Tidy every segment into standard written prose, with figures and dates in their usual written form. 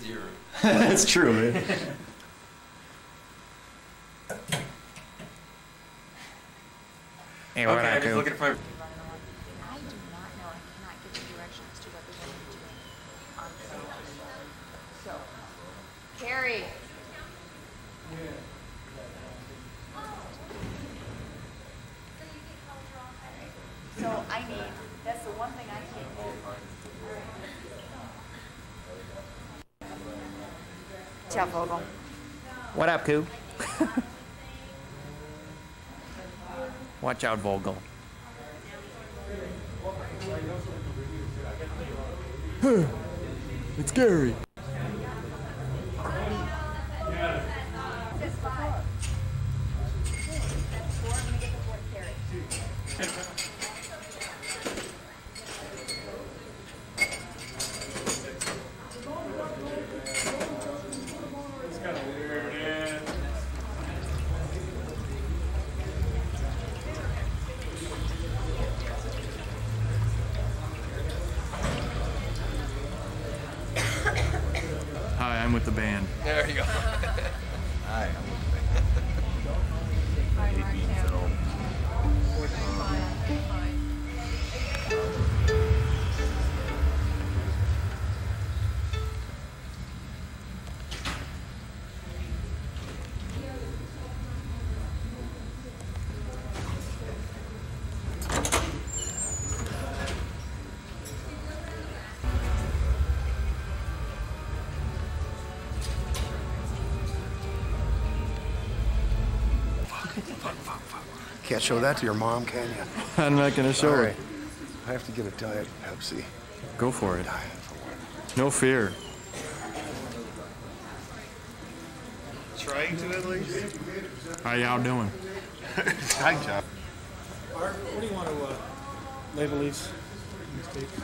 deer. That's true, man. Hey, what okay, I I'm just do? looking for. I do not know. I cannot give you directions to what they're going to be doing on stage. So, Carrie. So I need, that's the one thing I can't do. Ciao, Vogel. What up, Coo? Watch out, Vogel. It's scary. Hi, I'm with the band. There you go. Hi, I'm Can't show that to your mom, can you? I'm not gonna show All her. right. I have to get a Diet Pepsi. Go for it. Diet for what? No fear. Trying to at least. How y'all doing? Hi, John. Art, what do you want to label these tapes?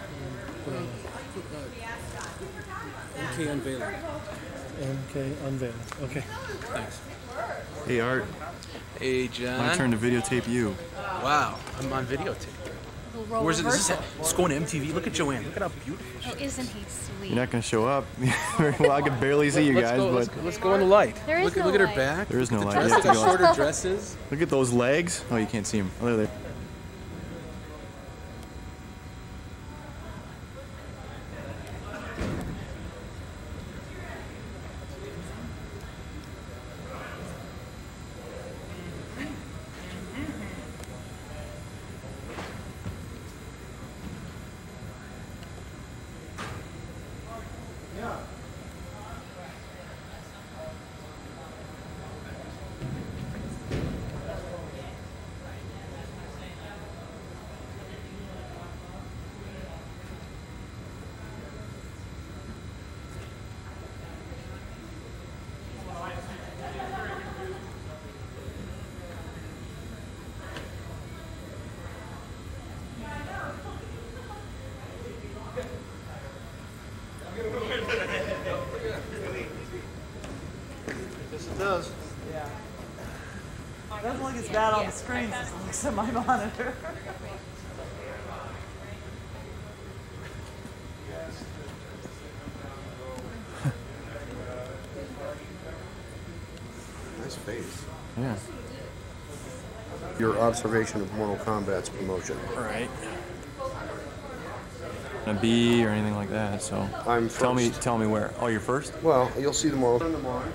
MK Unveiling. MK Unveiling. Okay. Thanks. Hey, Art. Hey, I'm John. gonna turn to videotape you. Wow, I'm on videotape. Where's it? Is this it's going to MTV. Look at Joanne. Look at how beautiful she is. Oh, isn't he sweet? You're not gonna show up. Well, I can barely see you guys, but Let's go in the light. There is look, no look at her light. back. there is no the light. Dress, You have to got go. shorter dresses. Look at those legs. Oh, you can't see them. Oh, there they. Yes, it does. Yeah. It doesn't look as bad on the screen as it looks on my monitor. Nice face. Yeah. Your observation of Mortal Kombat's promotion. All right. A B or anything like that. So. I'm first. Tell me where. Oh, you're first. Well, you'll see the Mortal in the morning.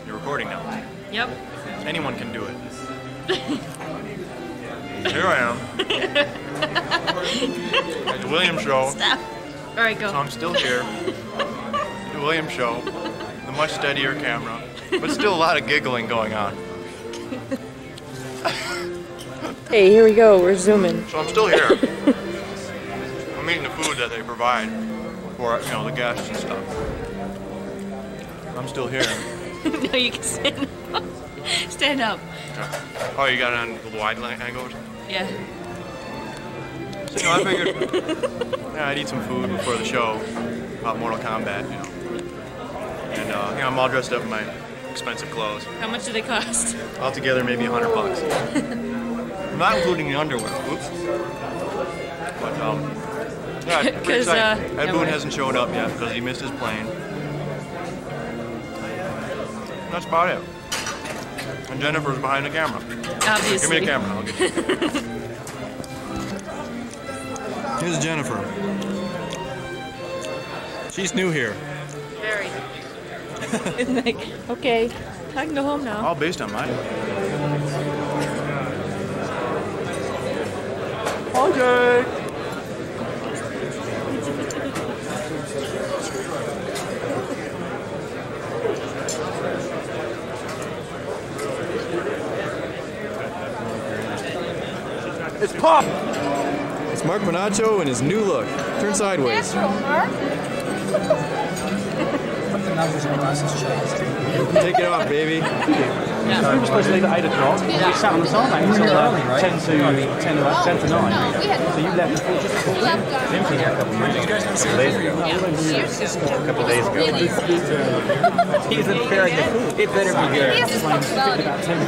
You're recording now. Yep. Anyone can do it. Here I am. At the Williams show. Stop. All right, go. So I'm still here. At the Williams show. The much steadier camera. But still a lot of giggling going on. Hey, here we go. We're zooming. So I'm still here. I'm eating the food that they provide for, you know, the guests and stuff. I'm still here. No, you can stand up. Stand up. Oh, you got it on the wide angle or something? Yeah. So, you know, I figured I'd eat some food before the show about Mortal Kombat, you know. And, you know, I'm all dressed up in my expensive clothes. How much do they cost? Altogether, maybe $100. Not including the underwear. Oops. But, yeah, I'm pretty excited. Ed Boon hasn't showed up yet because he missed his plane. And that's about it. And Jennifer's behind the camera. Obviously. Give me the camera, I'll get you. Here's Jennifer. She's new here. Very. It's like, okay, I can go home now. All based on mine. Okay. It's Pop! It's Mark Bonacho and his new look. Turn sideways. Take it off, baby. We were supposed to leave at 8 o'clock. We sat on the tarmac until 10 to 9. So you left before just before. A couple of days ago. He's preparing the food. It better be good. About 10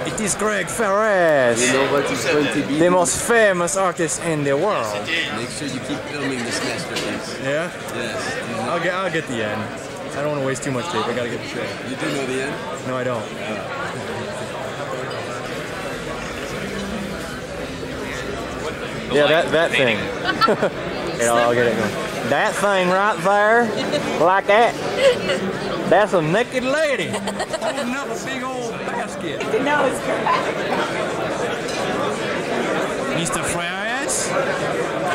It is Greg Ferris, You know what it's going to be? the most famous artist in the world. Make sure you keep filming this masterpiece. Yeah? Yes. I'll get the end. I don't want to waste too much tape. I gotta get the show. You do know the end? No, I don't. Yeah, that thing. Here, I'll get it going. That thing right there, like that, that's a naked lady holding up a big old basket. No, it's Mr. Ferris,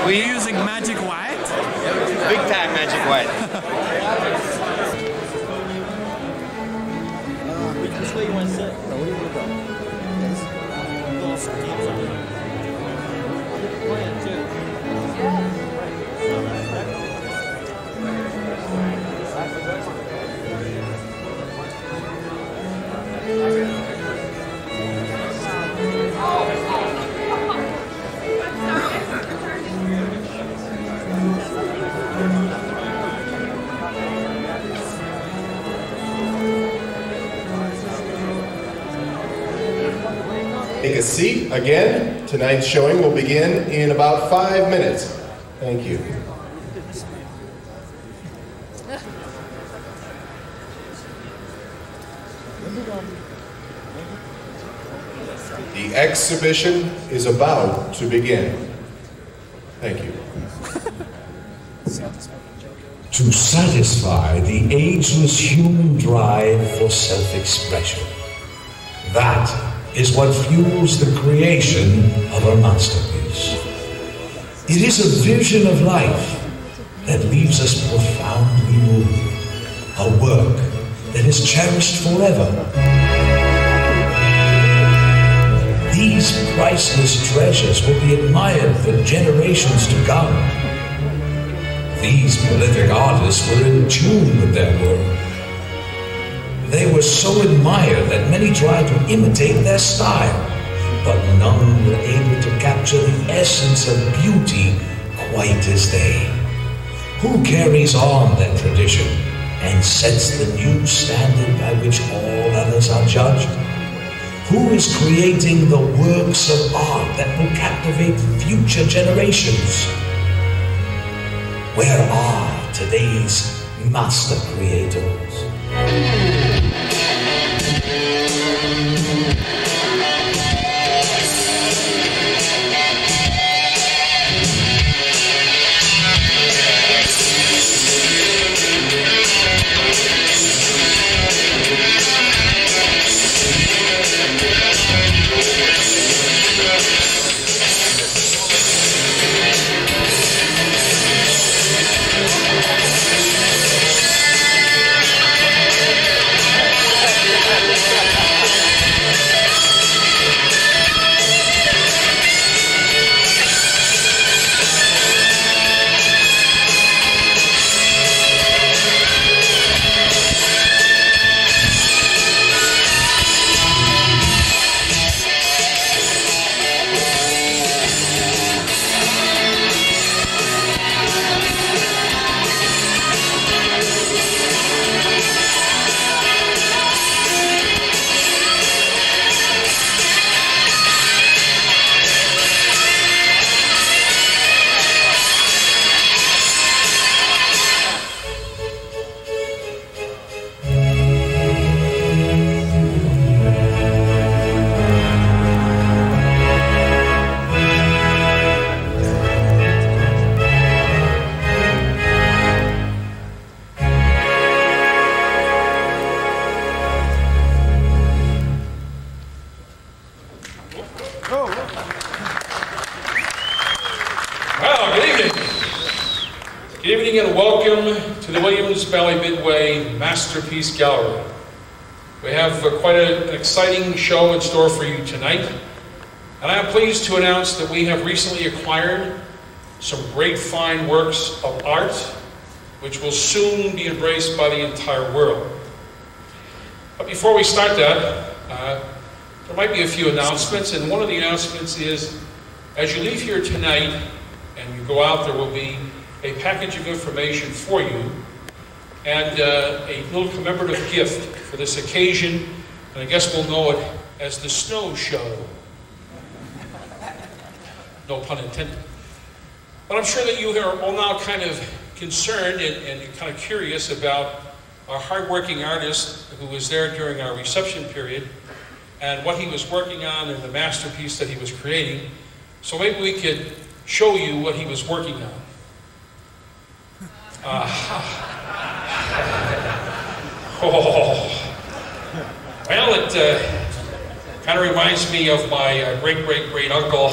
we're using magic white. Big time magic white. Which way you want to sit? Where do you go? Take a seat. Again, tonight's showing will begin in about 5 minutes. Thank you. The exhibition is about to begin. Thank you. To satisfy the ageless human drive for self-expression. That is what fuels the creation of a masterpiece. It is a vision of life that leaves us profoundly moved, a work that is cherished forever. These priceless treasures will be admired for generations to come. These prolific artists were in tune with their work. They were so admired that many tried to imitate their style, but none were able to capture the essence of beauty quite as they. Who carries on that tradition and sets the new standard by which all others are judged? Who is creating the works of art that will captivate future generations? Where are today's master creators? Well, good evening. Good evening and welcome to the Williams Valley Midway Masterpiece Gallery. We have quite an exciting show in store for you tonight. And I am pleased to announce that we have recently acquired some great fine works of art which will soon be embraced by the entire world. But before we start that, there might be a few announcements, and one of the announcements is, as you leave here tonight and you go out, there will be a package of information for you and a little commemorative gift for this occasion, and I guess we'll know it as the Snow Show. No pun intended. But I'm sure that you are all now kind of concerned and kind of curious about our hardworking artist who was there during our reception period and what he was working on and the masterpiece that he was creating. So maybe we could show you what he was working on. Well, it kind of reminds me of my great-great-great-uncle,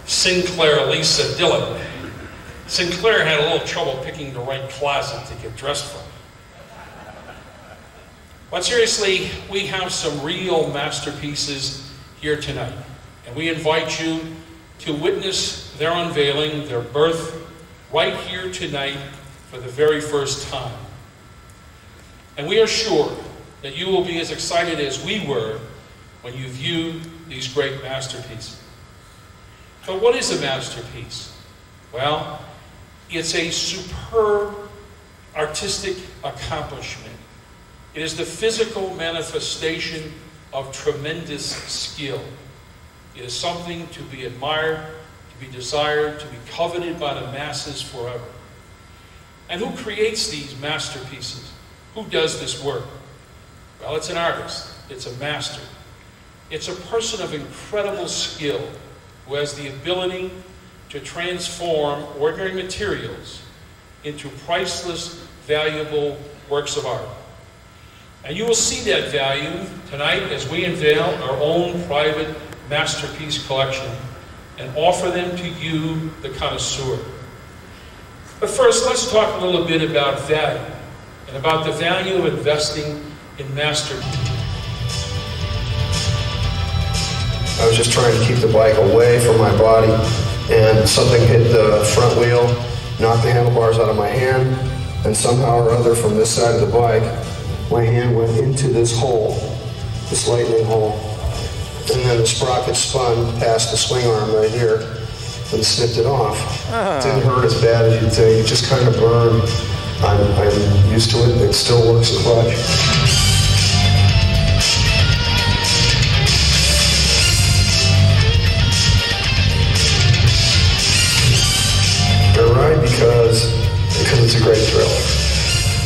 Sinclair Lisa Dillon. Sinclair had a little trouble picking the right closet to get dressed from. But seriously, we have some real masterpieces here tonight, and we invite you to witness their unveiling, their birth, right here tonight for the very first time. And we are sure that you will be as excited as we were when you view these great masterpieces. But what is a masterpiece? Well, it's a superb artistic accomplishment. It is the physical manifestation of tremendous skill. It is something to be admired, to be desired, to be coveted by the masses forever. And who creates these masterpieces? Who does this work? Well, it's an artist. It's a master. It's a person of incredible skill who has the ability to transform ordinary materials into priceless, valuable works of art. And you will see that value tonight as we unveil our own private masterpiece collection and offer them to you, the connoisseur. But first, let's talk a little bit about value and about the value of investing in masterpieces. I was just trying to keep the bike away from my body, and something hit the front wheel, knocked the handlebars out of my hand, and somehow or other from this side of the bike, my hand went into this hole, this lightning hole, and then the sprocket spun past the swing arm right here and snipped it off. It didn't hurt as bad as you'd think, it just kind of burned. I'm used to it, it still works a clutch. Right, because it's a great thrill.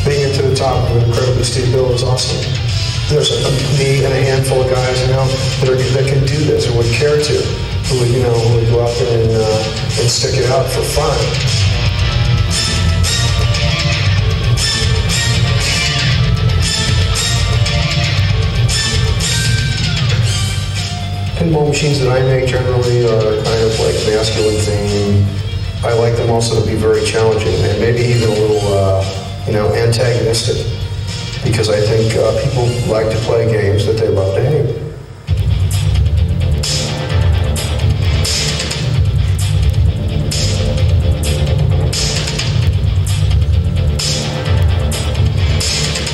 Being to the top of an incredibly steep hill is awesome. There's me and a handful of guys, that can do this, or would care to, who would go out there and stick it out for fun. Pinball machines that I make generally are kind of like masculine themed. I like them also to be very challenging and maybe even a little, antagonistic, because I think people like to play games that they love to hate.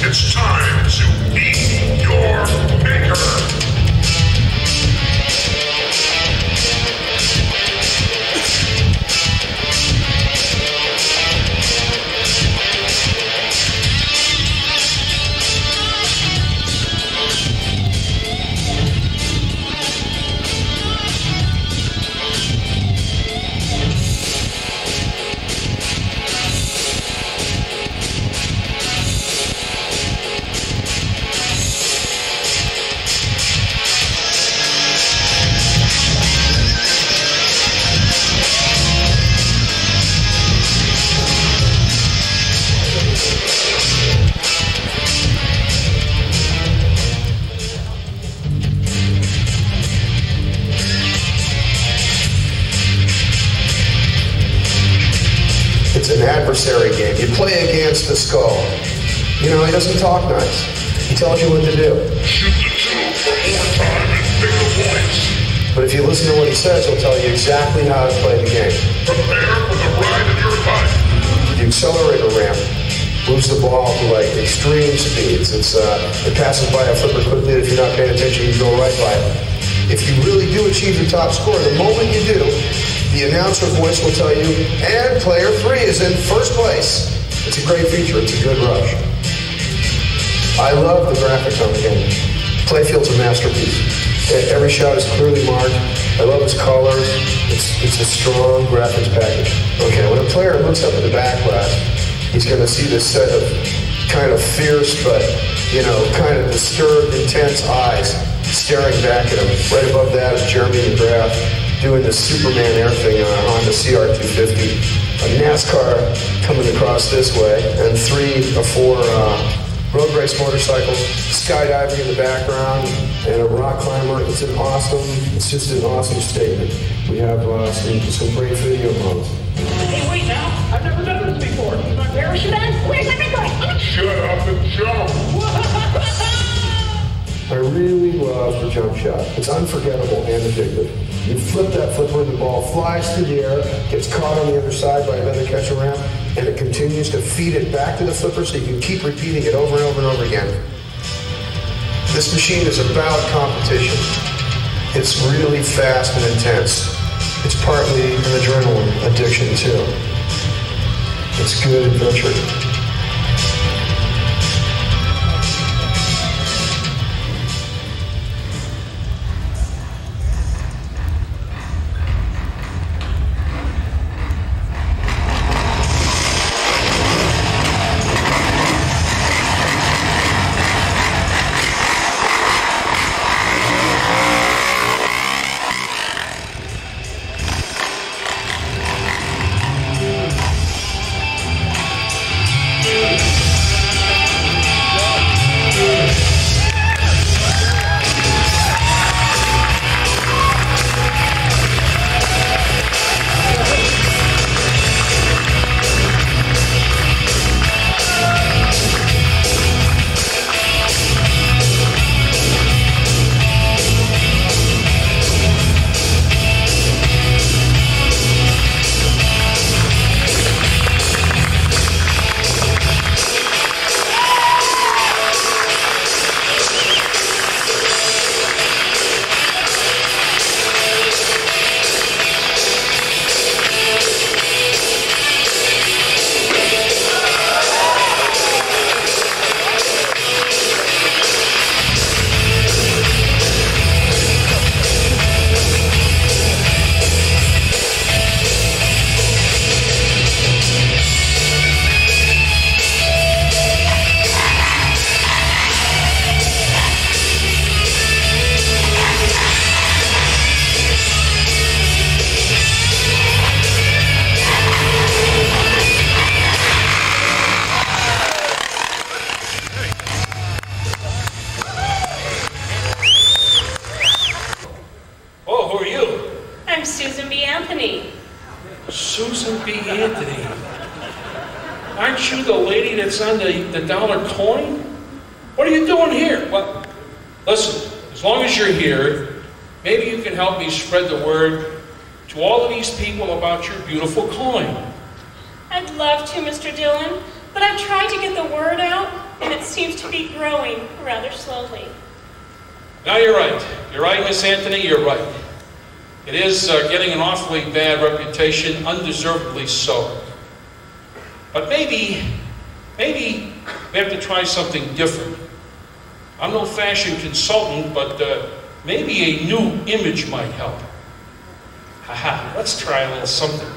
It's time to meet your maker. an adversary game. You play against the skull. You know, he doesn't talk nice. He tells you what to do. Shoot the tube for more time and bigger voice. But if you listen to what he says, he'll tell you exactly how to play the game. Prepare for the ride of your life. The accelerator ramp moves the ball to like extreme speeds. It passes by a flipper quickly. If you're not paying attention, you go right by it. If you really do achieve the top score, the moment you do, the announcer voice will tell you, and player 3 is in first place. It's a great feature. It's a good rush. I love the graphics on the game. Playfield's a masterpiece. Every shot is clearly marked. I love its colors. It's a strong graphics package. Okay, when a player looks up at the back glass, he's going to see this set of kind of fierce but, you know, kind of disturbed, intense eyes staring back at him. Right above that is Jeremy McGrath doing the Superman air thing on the CR250. A NASCAR coming across this way, and 3 or 4 road race motorcycles, skydiving in the background, and a rock climber. It's just an awesome statement. We have some great video modes. Hey, wait now. I've never done this before. My parachute on? Where's my record? Shut up and jump. I really love the jump shot. It's unforgettable and addictive. You flip that flipper and the ball flies through the air, gets caught on the other side by another catcher ramp, and it continues to feed it back to the flipper so you can keep repeating it over and over and over again. This machine is about competition. It's really fast and intense. It's partly an adrenaline addiction too. It's good adventure. Susan B. Anthony. Aren't you the lady that's on the dollar coin? What are you doing here? Well, listen, as long as you're here, maybe you can help me spread the word to all of these people about your beautiful coin. I'd love to, Mr. Dillon, but I've tried to get the word out, and it seems to be growing rather slowly. No, you're right. You're right, Miss Anthony, you're right. It is getting an awfully bad reputation, undeservedly so. But maybe we have to try something different. I'm no fashion consultant, but maybe a new image might help. Haha, let's try a little something.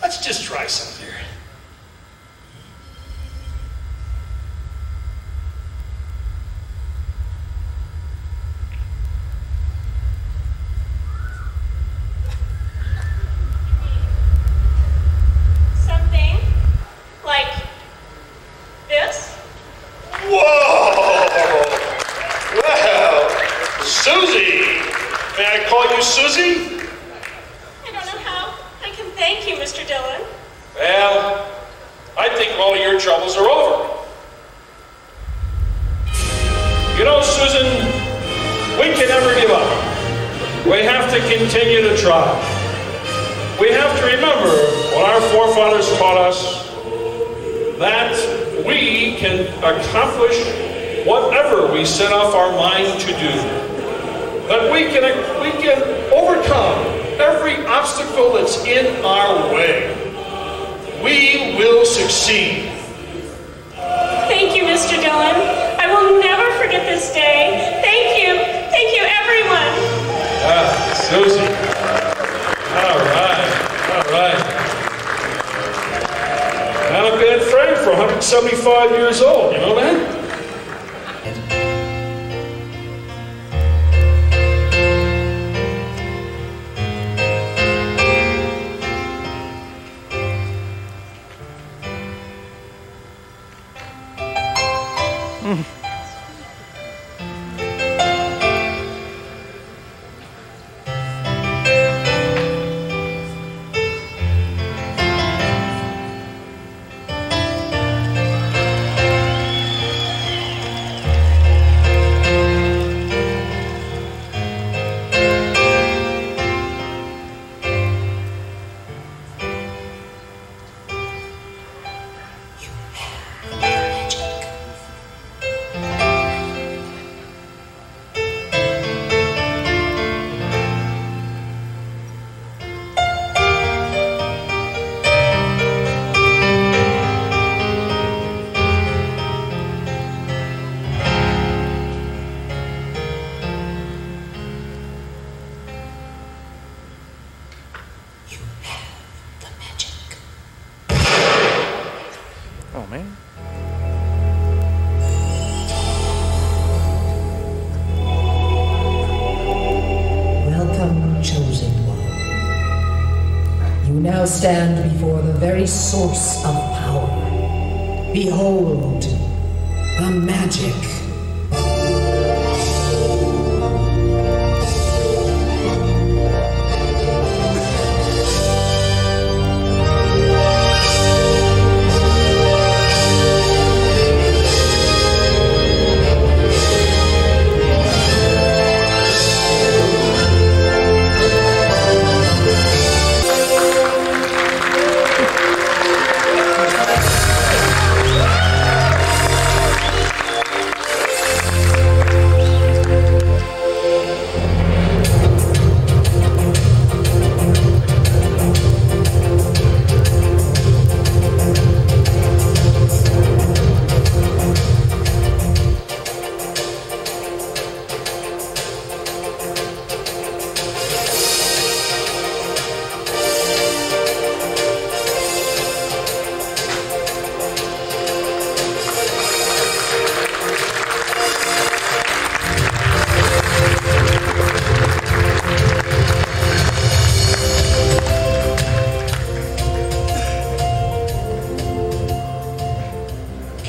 Let's just try something here. Something like this. Whoa! Well, troubles are over. You know, Susan, we can never give up. We have to continue to try. We have to remember what our forefathers taught us, that we can accomplish whatever we set off our mind to do. That we can overcome every obstacle that's in our way. We will succeed. Thank you, Mr. Dillon. I will never forget this day. Thank you. Thank you, everyone. Susie. All right. All right. Not a bad frame for 175 years old, you know that? Oh, man. Welcome, chosen one. You now stand before the very source of power. Behold, the magic.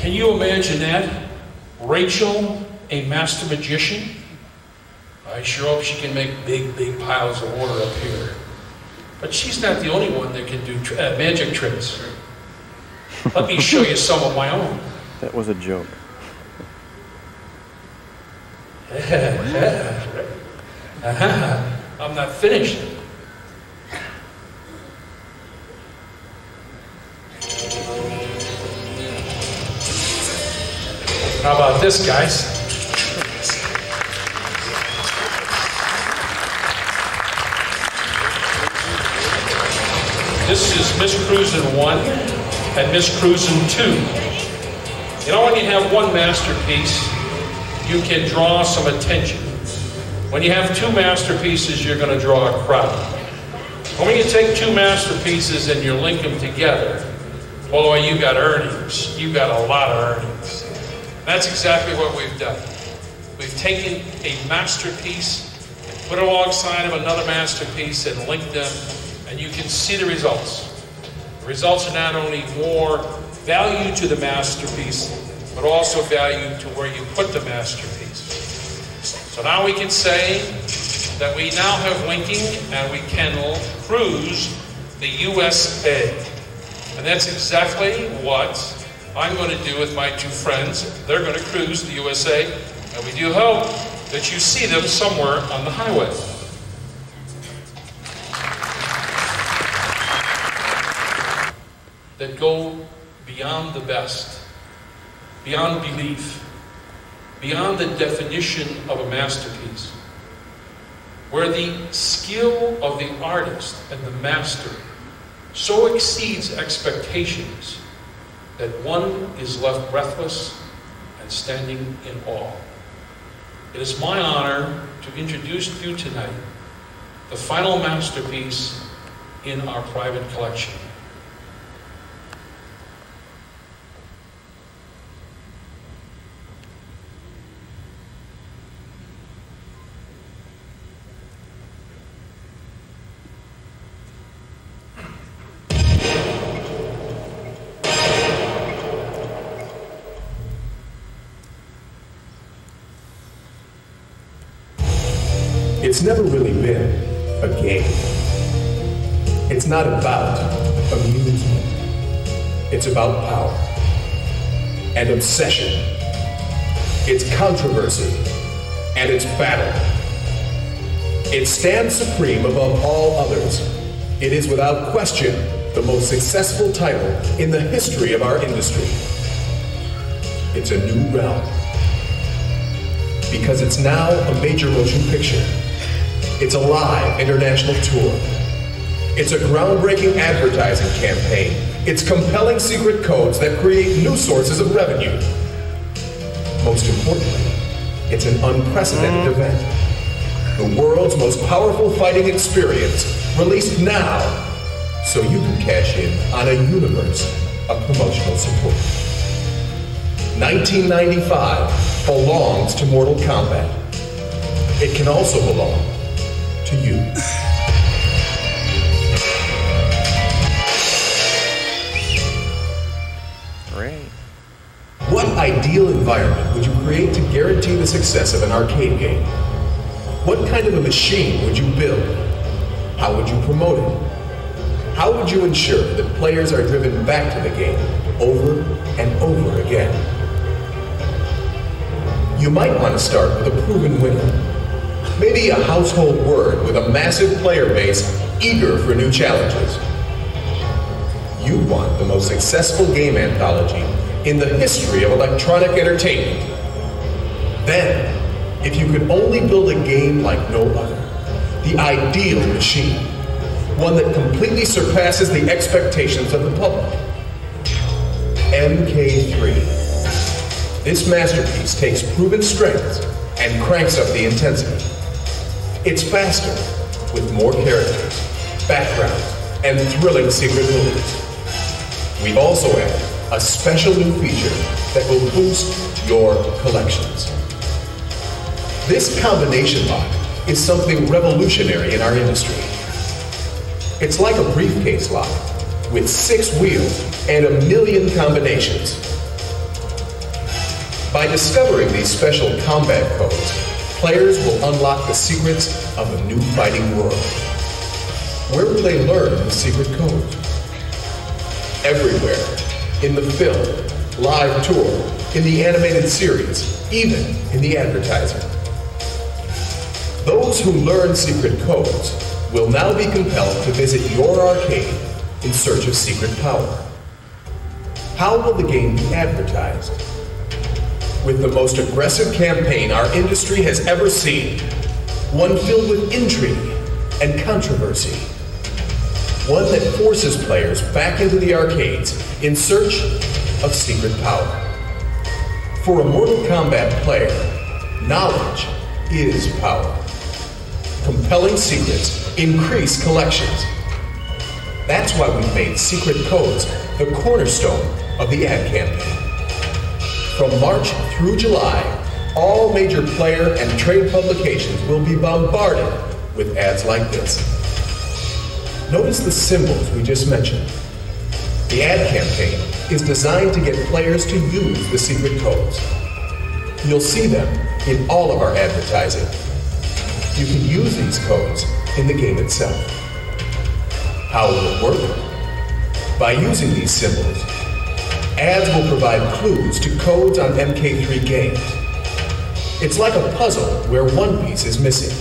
Can you imagine that? Rachel, a master magician? I sure hope she can make big, big piles of water up here. But she's not the only one that can do magic tricks. Let me show you some of my own. That was a joke. I'm not finished. How about this, guys? This is Miss Cruisin' 1 and Miss Cruisin' 2. You know, when you have one masterpiece, you can draw some attention. When you have two masterpieces, you're going to draw a crowd. When you take two masterpieces and you link them together, boy, you got earnings. You got a lot of earnings. That's exactly what we've done. We've taken a masterpiece, put it alongside of another masterpiece and linked them, and you can see the results. The results are not only more value to the masterpiece, but also value to where you put the masterpiece. So now we can say that we now have linking and we can cruise the USA. And that's exactly what I'm going to do with my two friends. They're going to cruise the USA, and we do hope that you see them somewhere on the highway. That go beyond the best, beyond belief, beyond the definition of a masterpiece, where the skill of the artist and the master so exceeds expectations that one is left breathless and standing in awe. It is my honor to introduce to you tonight the final masterpiece in our private collection. It's never really been a game. It's not about amusement. It's about power and obsession. It's controversy and it's battle. It stands supreme above all others. It is without question the most successful title in the history of our industry. It's a new realm because it's now a major motion picture. It's a live international tour. It's a groundbreaking advertising campaign. It's compelling secret codes that create new sources of revenue. Most importantly, it's an unprecedented event. The world's most powerful fighting experience, released now, so you can cash in on a universe of promotional support. 1995 belongs to Mortal Kombat. It can also belong to you. Great. What ideal environment would you create to guarantee the success of an arcade game? What kind of a machine would you build? How would you promote it? How would you ensure that players are driven back to the game over and over again? You might want to start with a proven winner. Maybe a household word with a massive player base eager for new challenges. You want the most successful game anthology in the history of electronic entertainment. Then, if you could only build a game like no other, the ideal machine, one that completely surpasses the expectations of the public. MK3. This masterpiece takes proven strengths and cranks up the intensity. It's faster, with more characters, backgrounds, and thrilling secret moves. We've also added a special new feature that will boost your collections. This combination lock is something revolutionary in our industry. It's like a briefcase lock, with 6 wheels and 1 million combinations. By discovering these special combat codes, players will unlock the secrets of a new fighting world. Where will they learn the secret codes? Everywhere. In the film, live tour, in the animated series, even in the advertising. Those who learn secret codes will now be compelled to visit your arcade in search of secret power. How will the game be advertised? With the most aggressive campaign our industry has ever seen, one filled with intrigue and controversy, one that forces players back into the arcades in search of secret power. For a Mortal Kombat player, knowledge is power. Compelling secrets increase collections. That's why we've made secret codes the cornerstone of the ad campaign. From March through July, all major player and trade publications will be bombarded with ads like this. Notice the symbols we just mentioned. The ad campaign is designed to get players to use the secret codes. You'll see them in all of our advertising. You can use these codes in the game itself. How will it work? By using these symbols, Ads will provide clues to codes on MK3 games. It's like a puzzle where one piece is missing.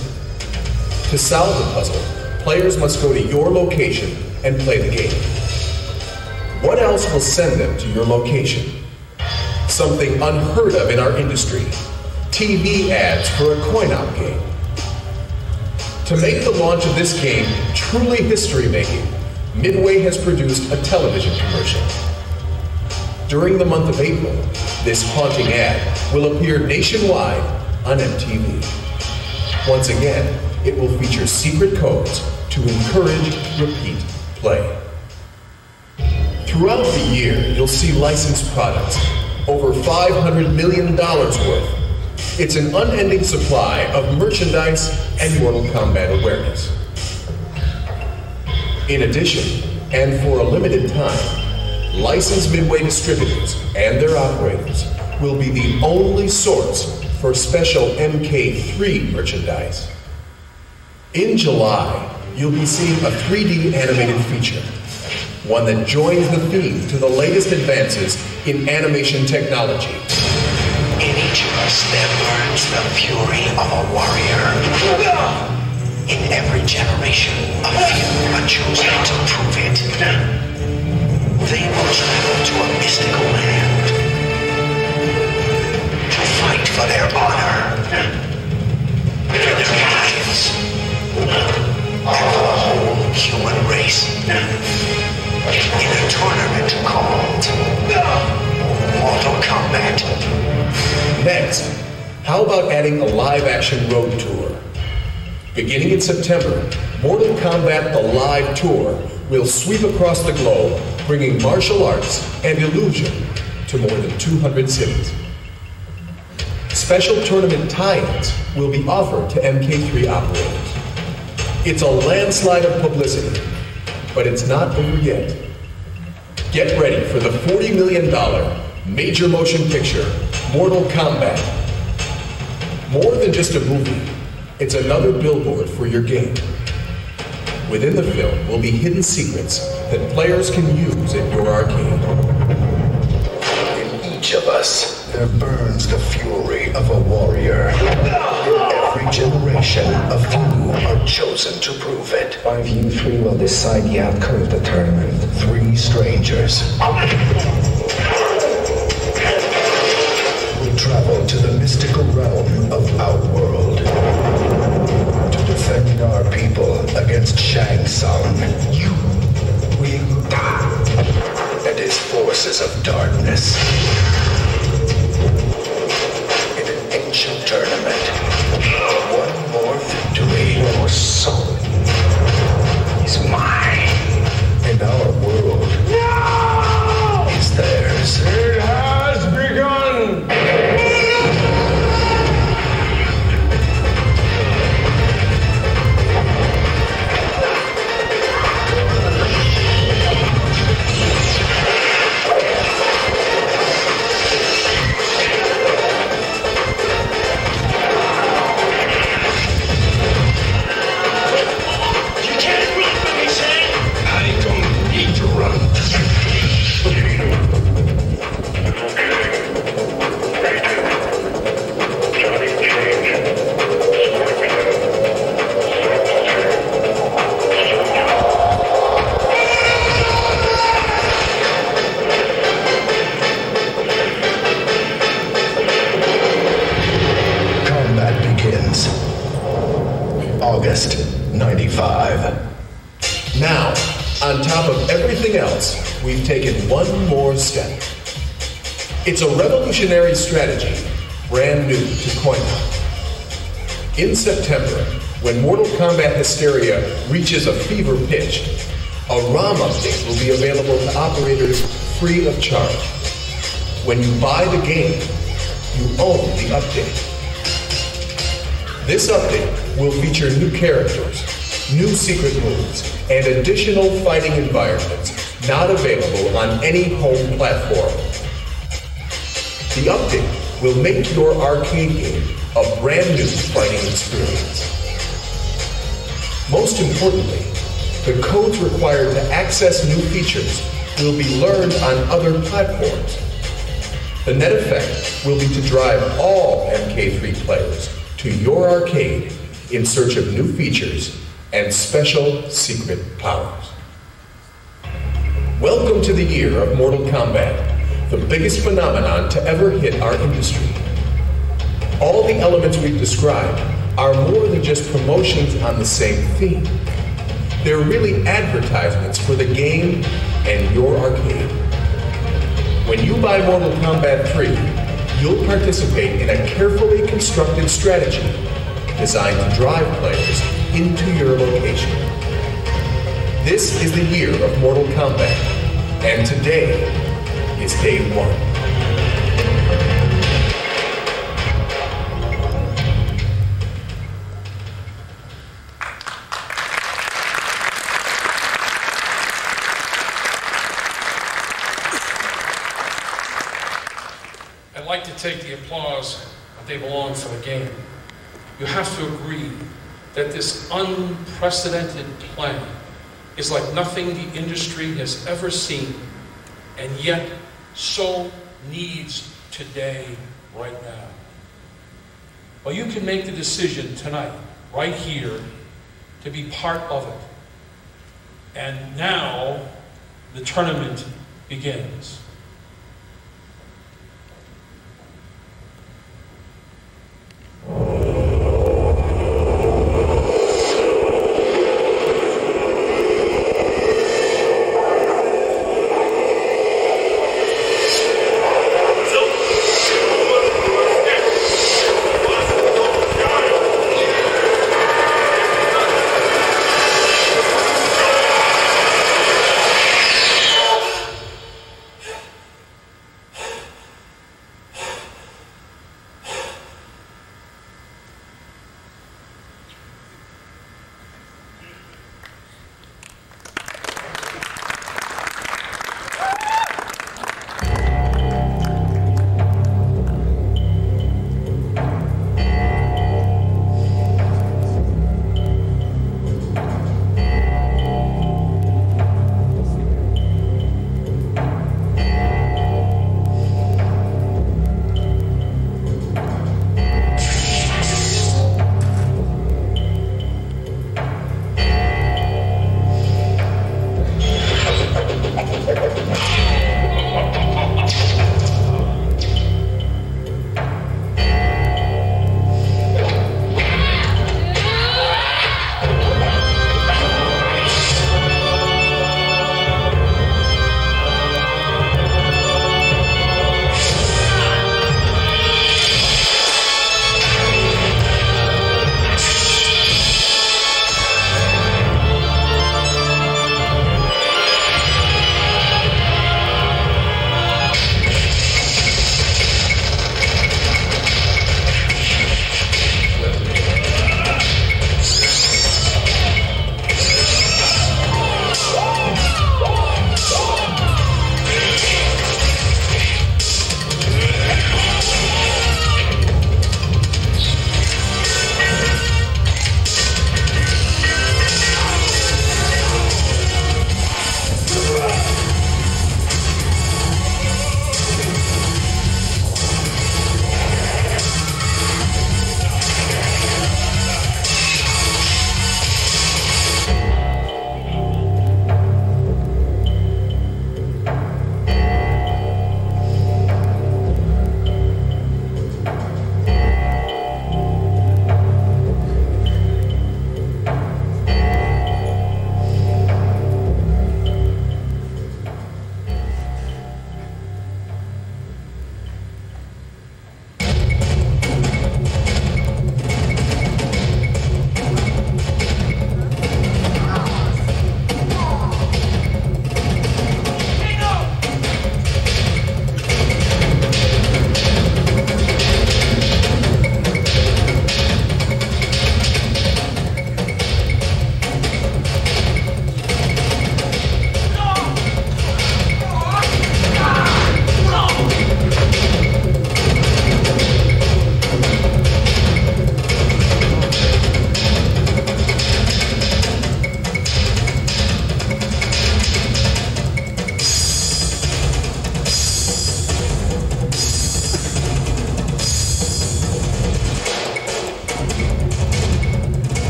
To solve the puzzle, players must go to your location and play the game. What else will send them to your location? Something unheard of in our industry. TV ads for a coin-op game. To make the launch of this game truly history-making, Midway has produced a television commercial. During the month of April, this haunting ad will appear nationwide on MTV. Once again, it will feature secret codes to encourage repeat play. Throughout the year, you'll see licensed products, over $500 million worth. It's an unending supply of merchandise and Mortal Kombat awareness. In addition, and for a limited time, licensed Midway distributors and their operators will be the only source for special MK3 merchandise. In July, you'll be seeing a 3D animated feature, one that joins the theme to the latest advances in animation technology. In each of us there burns the fury of a warrior. In every generation, a few are chosen to prove it. They will travel to a mystical land to fight for their honor, for their lives, and for the whole human race. In a tournament called Mortal Kombat. Next, how about adding a live-action road tour? Beginning in September, Mortal Kombat The Live Tour will sweep across the globe, bringing martial arts and illusion to more than 200 cities. Special tournament tie-ins will be offered to MK3 operators. It's a landslide of publicity, but it's not over yet. Get ready for the $40 million major motion picture, Mortal Kombat. More than just a movie, it's another billboard for your game. Within the film will be hidden secrets that players can use at your arcade. In each of us, there burns the fury of a warrior. In every generation, a few are chosen to prove it. One of you three will decide the outcome of the tournament. 3 strangers will travel to the mystical realm of Outworld to defend our people against Shang Tsung, Wing Da, and his forces of darkness. In an ancient tournament, one more victory, your soul is mine, and our world is theirs. It has begun! August 95. Now, on top of everything else, we've taken one more step. It's a revolutionary strategy, brand new to coin-op. In September, when Mortal Kombat hysteria reaches a fever pitch, a ROM update will be available to operators free of charge. When you buy the game, you own the update. This update will feature new characters, new secret moves, and additional fighting environments not available on any home platform. The update will make your arcade game a brand new fighting experience. Most importantly, the codes required to access new features will be learned on other platforms. The net effect will be to drive all MK3 players to your arcade in search of new features and special secret powers. Welcome to the year of Mortal Kombat, the biggest phenomenon to ever hit our industry. All the elements we've described are more than just promotions on the same theme. They're really advertisements for the game and your arcade. When you buy Mortal Kombat 3, you'll participate in a carefully constructed strategy designed to drive players into your location. This is the year of Mortal Kombat, and today is day one. I'd like to take the applause that they belong for the game. You have to agree that this unprecedented plan is like nothing the industry has ever seen, and yet so needs today, right now. Well, you can make the decision tonight, right here, to be part of it. And now, the tournament begins.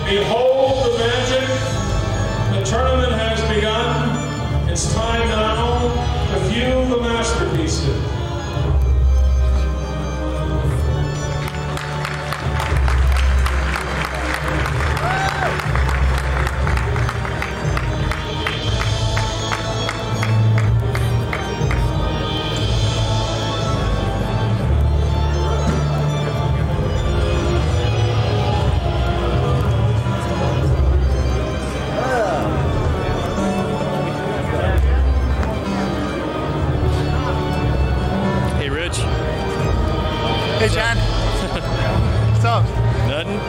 Behold the magic. The tournament has begun. It's time now to view the masterpieces. Hey, John. What's up? Nothing.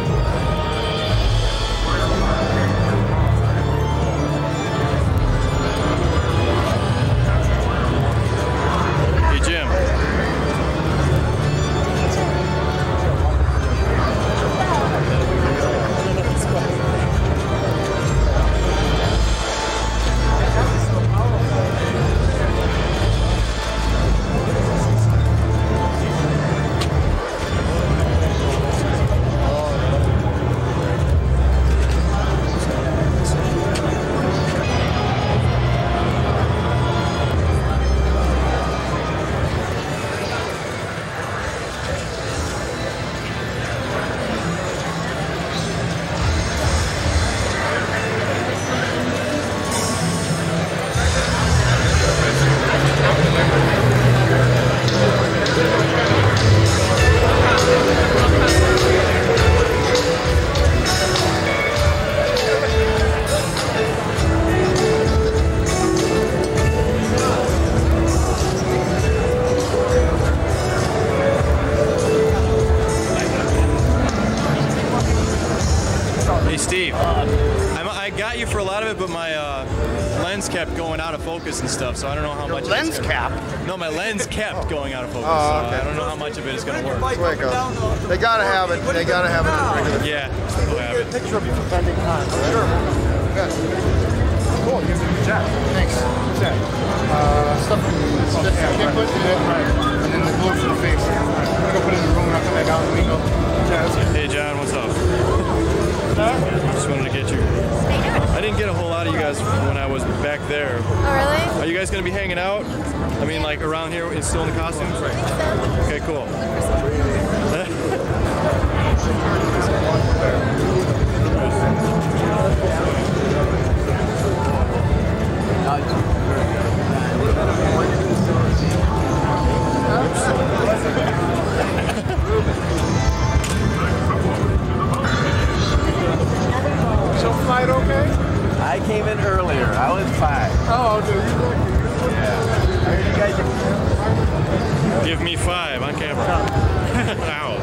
Hey, Jim. Hey Steve, I got you for a lot of it, but my lens kept going out of focus and stuff, so I don't know how much. Lens cap? No, my lens kept going out of focus. Oh, okay. So I don't know how much of it is going to work. That's the way it goes. They gotta have it. They gotta have it. Yeah, we'll have it. Picture of you for bending time. Sure. Good. Cool. You're a good job. Thanks. What's that? Stuff from the kick foot and then the glue for the face. I'm gonna go put it in the room and I'll come back out and we go. Hey John, what's up? Just wanted to get you. I didn't get a whole lot of you guys when I was back there. Oh, really? Are you guys going to be hanging out? I mean, like around here, it's still in the costumes? Okay, cool. So flight okay? I came in earlier. I was 5. Oh, dude, you guys Give me 5 on camera. Ow.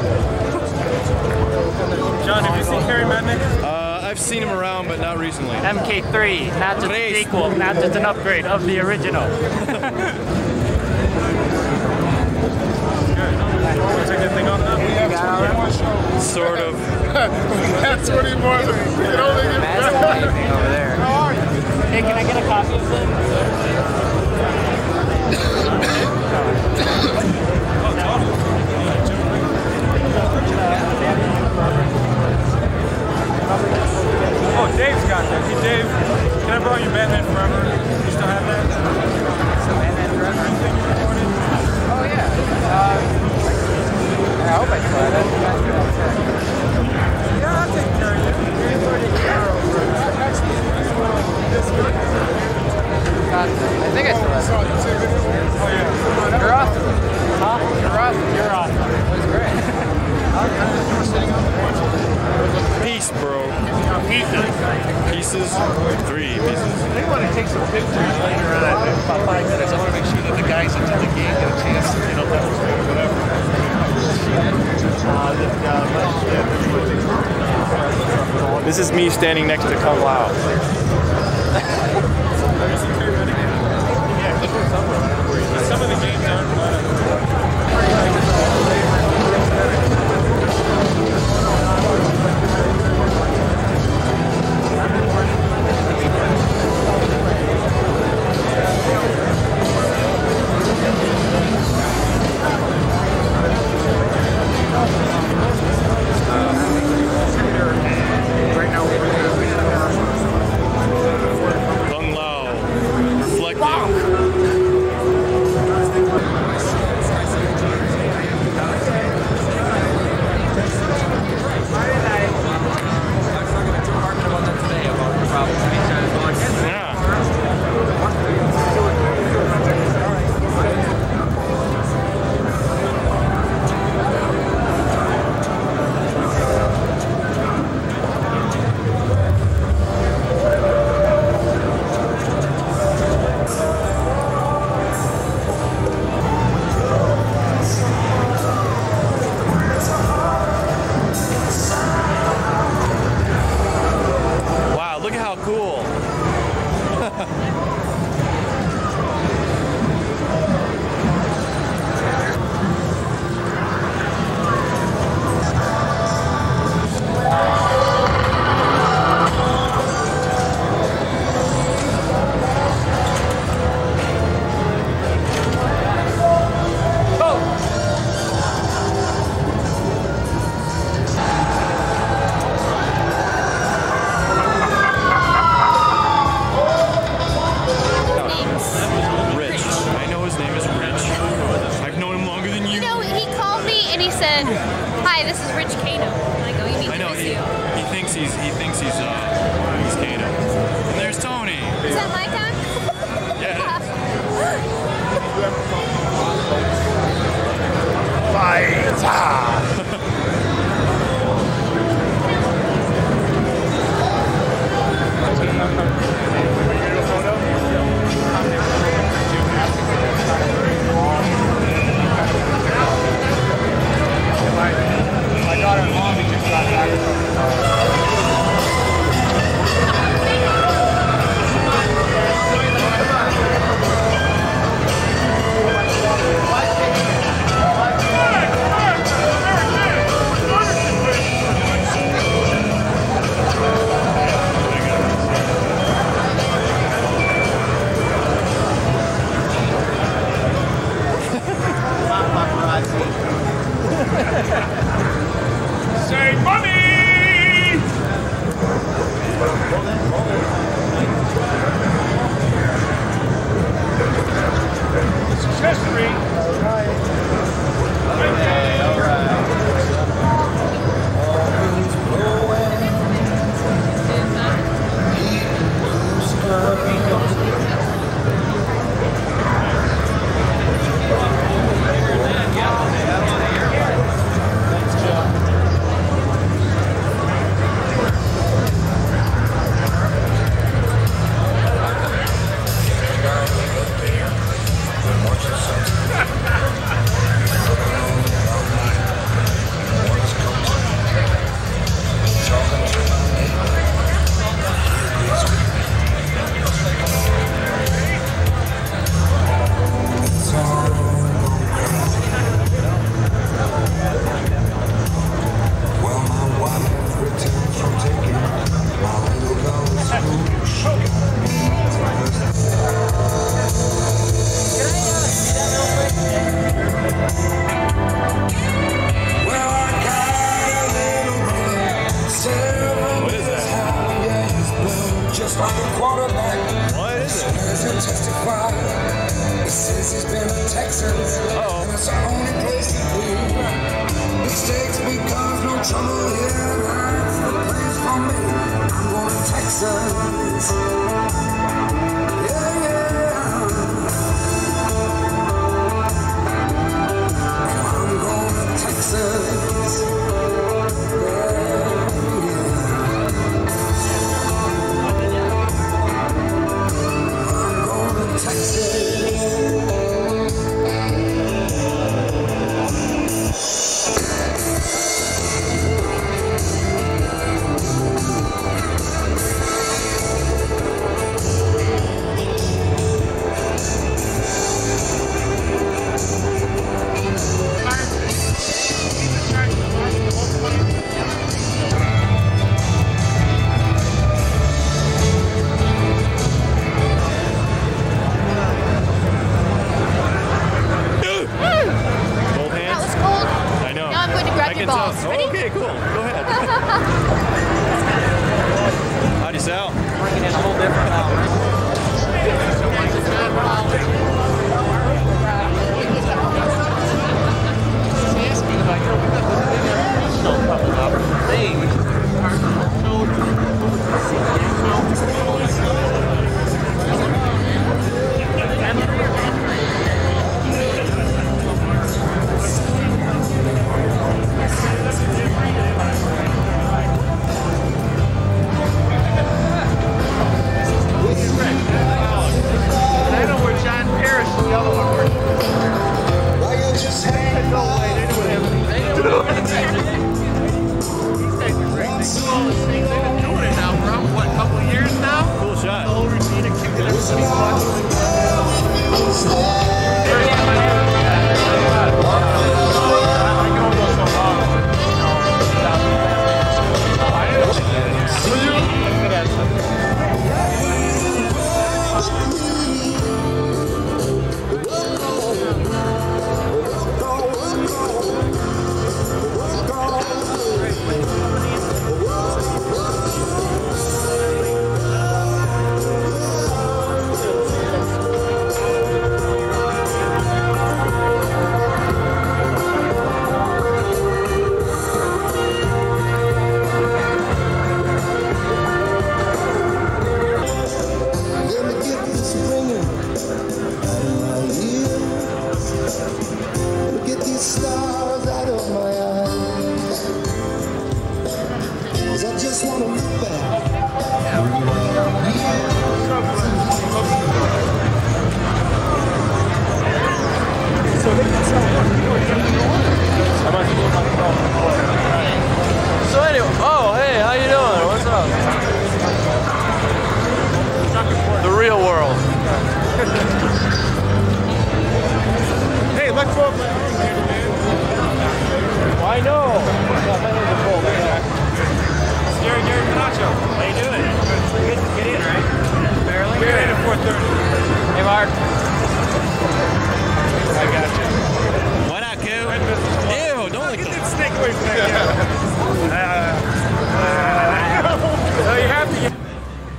John, have you seen Carrie Madnick? I've seen him around, but not recently. MK3, not just a sequel, not just an upgrade of the original. Sort of. That's what he was. You can only get better. Over there. How are you? Hey, can I get a copy of Oh, Dave's got that. Hey, Dave, can I borrow your Batman Forever? You still have that? Batman Forever? Oh, yeah. I hope I still have it. Yeah, I'll take care of you. I think I still have it. Oh, yeah. You're awesome. Huh? You're awesome. You're awesome. That's great. Peace, bro. Pieces. Pieces? 3 pieces. I want to take some pictures later on. About 5 minutes. I want to make sure that the guys into the game get a chance to, whatever. This is me standing next to Kung Lao. Some of the games aren't Right now, History. All right. Okay, all right. Just like a quarterback. What is it? Testify. It says he's been a Texan. And it's the only place to be. Mistakes because no trouble here. That's the place for me. I'm going to Texas. Yeah, yeah. I'm going to Texas.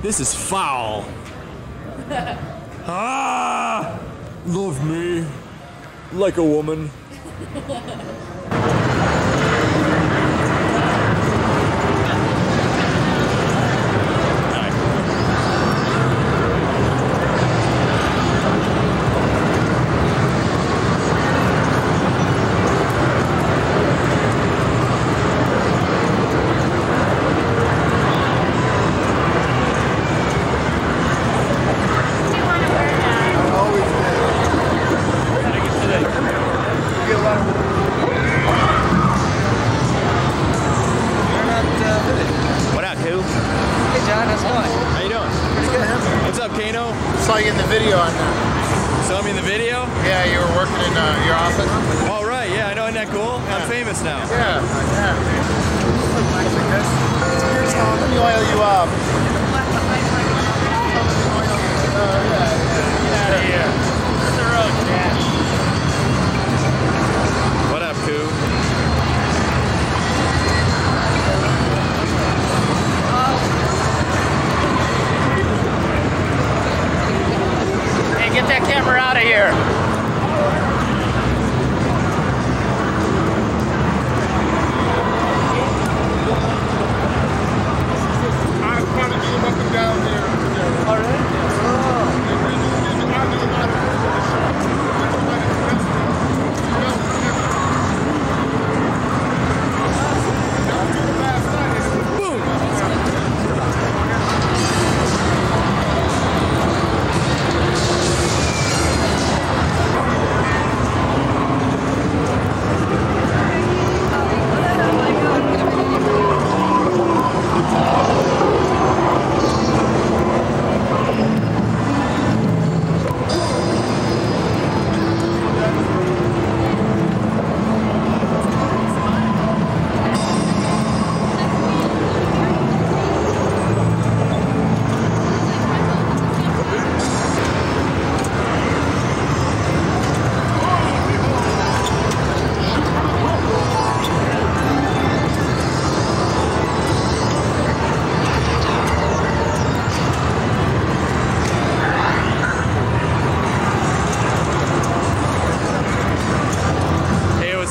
This is foul. Ah! Love me like a woman. Saw you in the video on that. Saw me in the video? Yeah, you were working in your office. Oh, right, yeah, I know, isn't that cool? Yeah. I'm famous now. Yeah, yeah. Let me oil you up. Get out of here. Hit the road, Dad. What up, Coo? Get that camera out of here. I'm trying to do them up and down there. All right.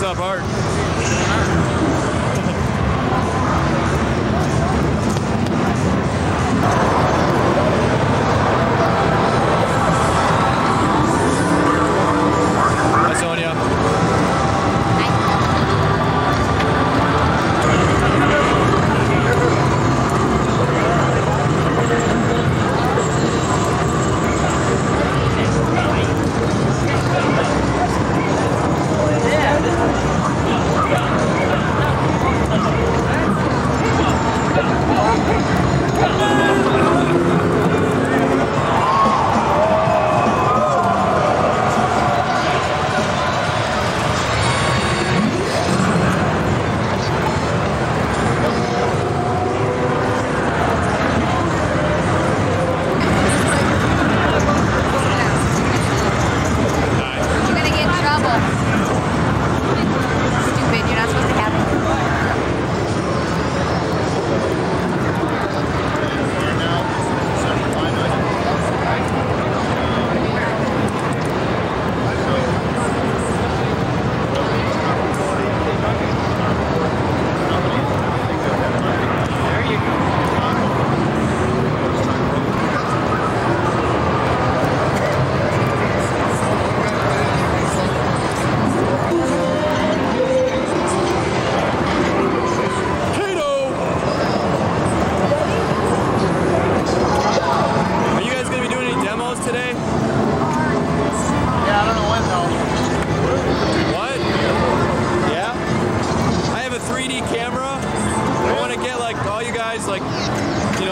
up, Art? Hi, Sonia.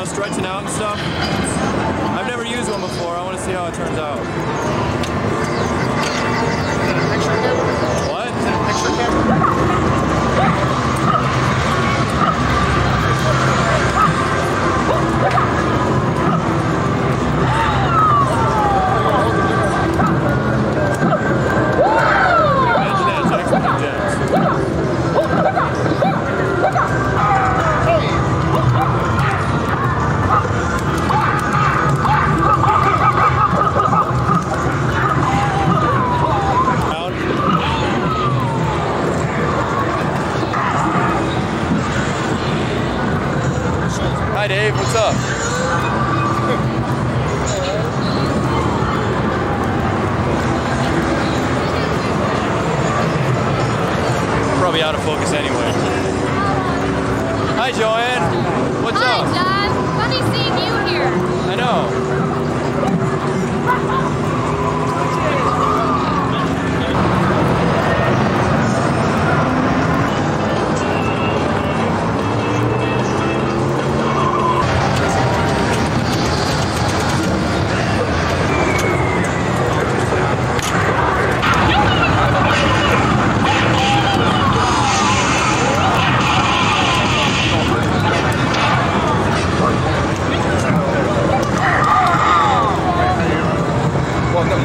Stretching out and stuff. I've never used one before. I want to see how it turns out. What? Picture camera? What's up? Probably out of focus anyway. Hi, Joanne. What's up? Hi, John. Funny seeing you here. I know.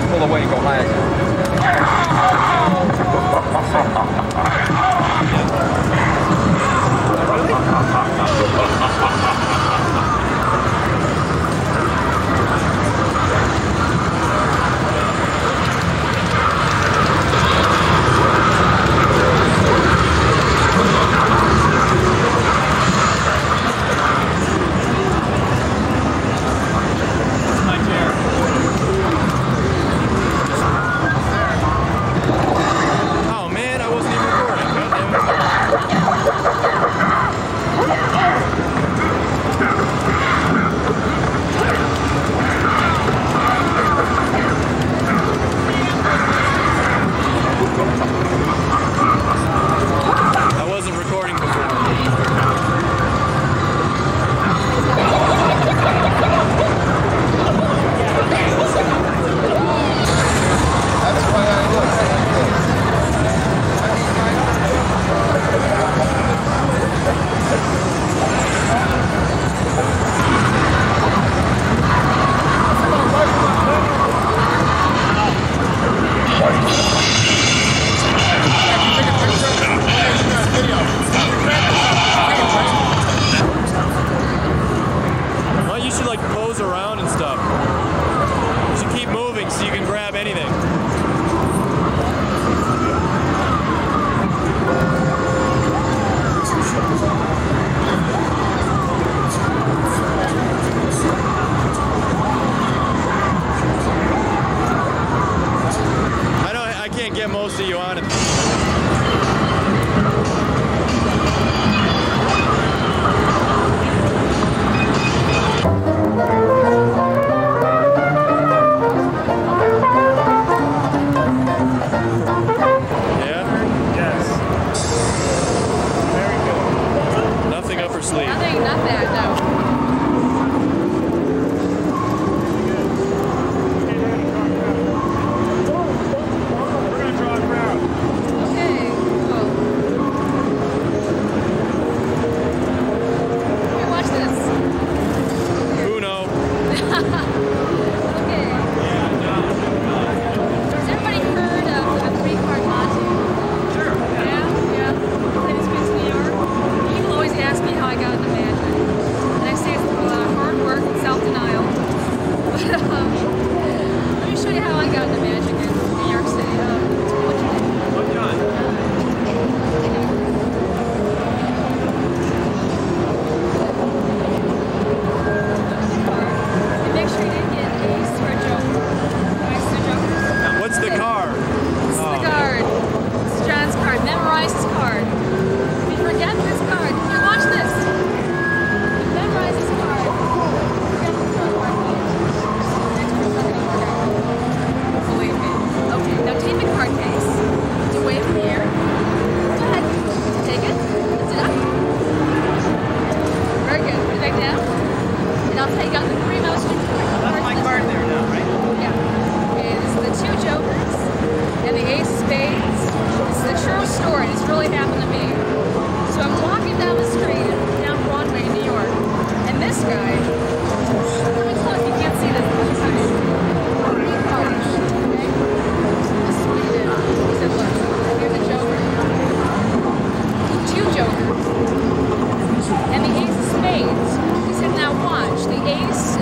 Pull away and go high again. Most of you on it. And the ace of spades. He said, now watch. The ace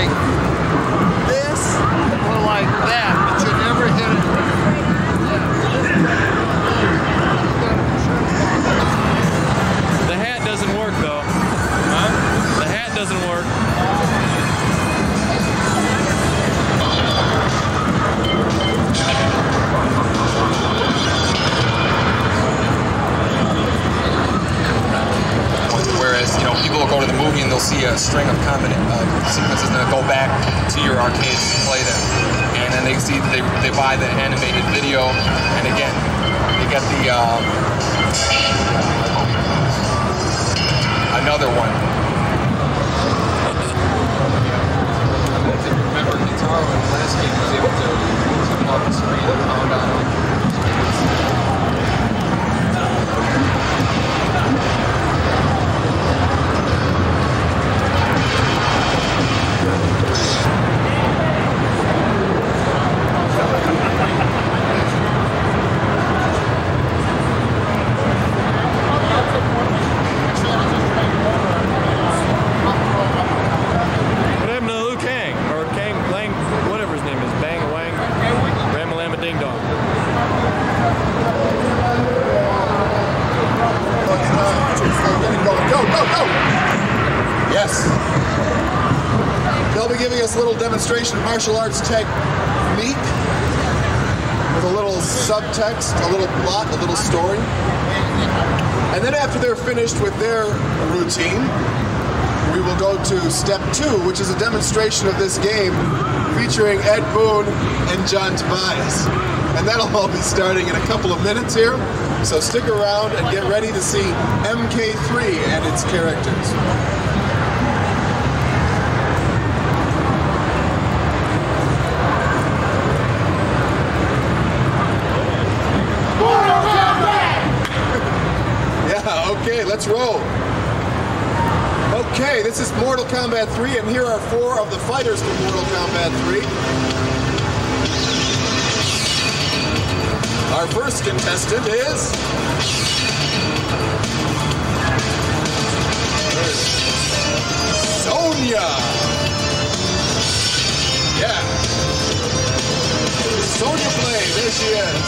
like this or like that, but you never hit it. The hat doesn't work though. Huh? The hat doesn't work. Whereas, you know, people will go to the movie and they'll see a string of combat sequences and they'll go back to your arcades to play them. And then they see that they buy the animated video, and again, they get the another one. Remember, Guitar in the last game was able to come off the screen and pound on it. Yes. They'll be giving us a little demonstration of martial arts technique with a little subtext, a little plot, a little story. And then after they're finished with their routine, we will go to step 2, which is a demonstration of this game featuring Ed Boon and John Tobias. And that'll all be starting in a couple of minutes here. So stick around and get ready to see MK3 and its characters. Okay, let's roll. Okay, this is Mortal Kombat 3, and here are 4 of the fighters from Mortal Kombat 3. Our first contestant is... Sonya! Yeah. Sonya Blade, there she is.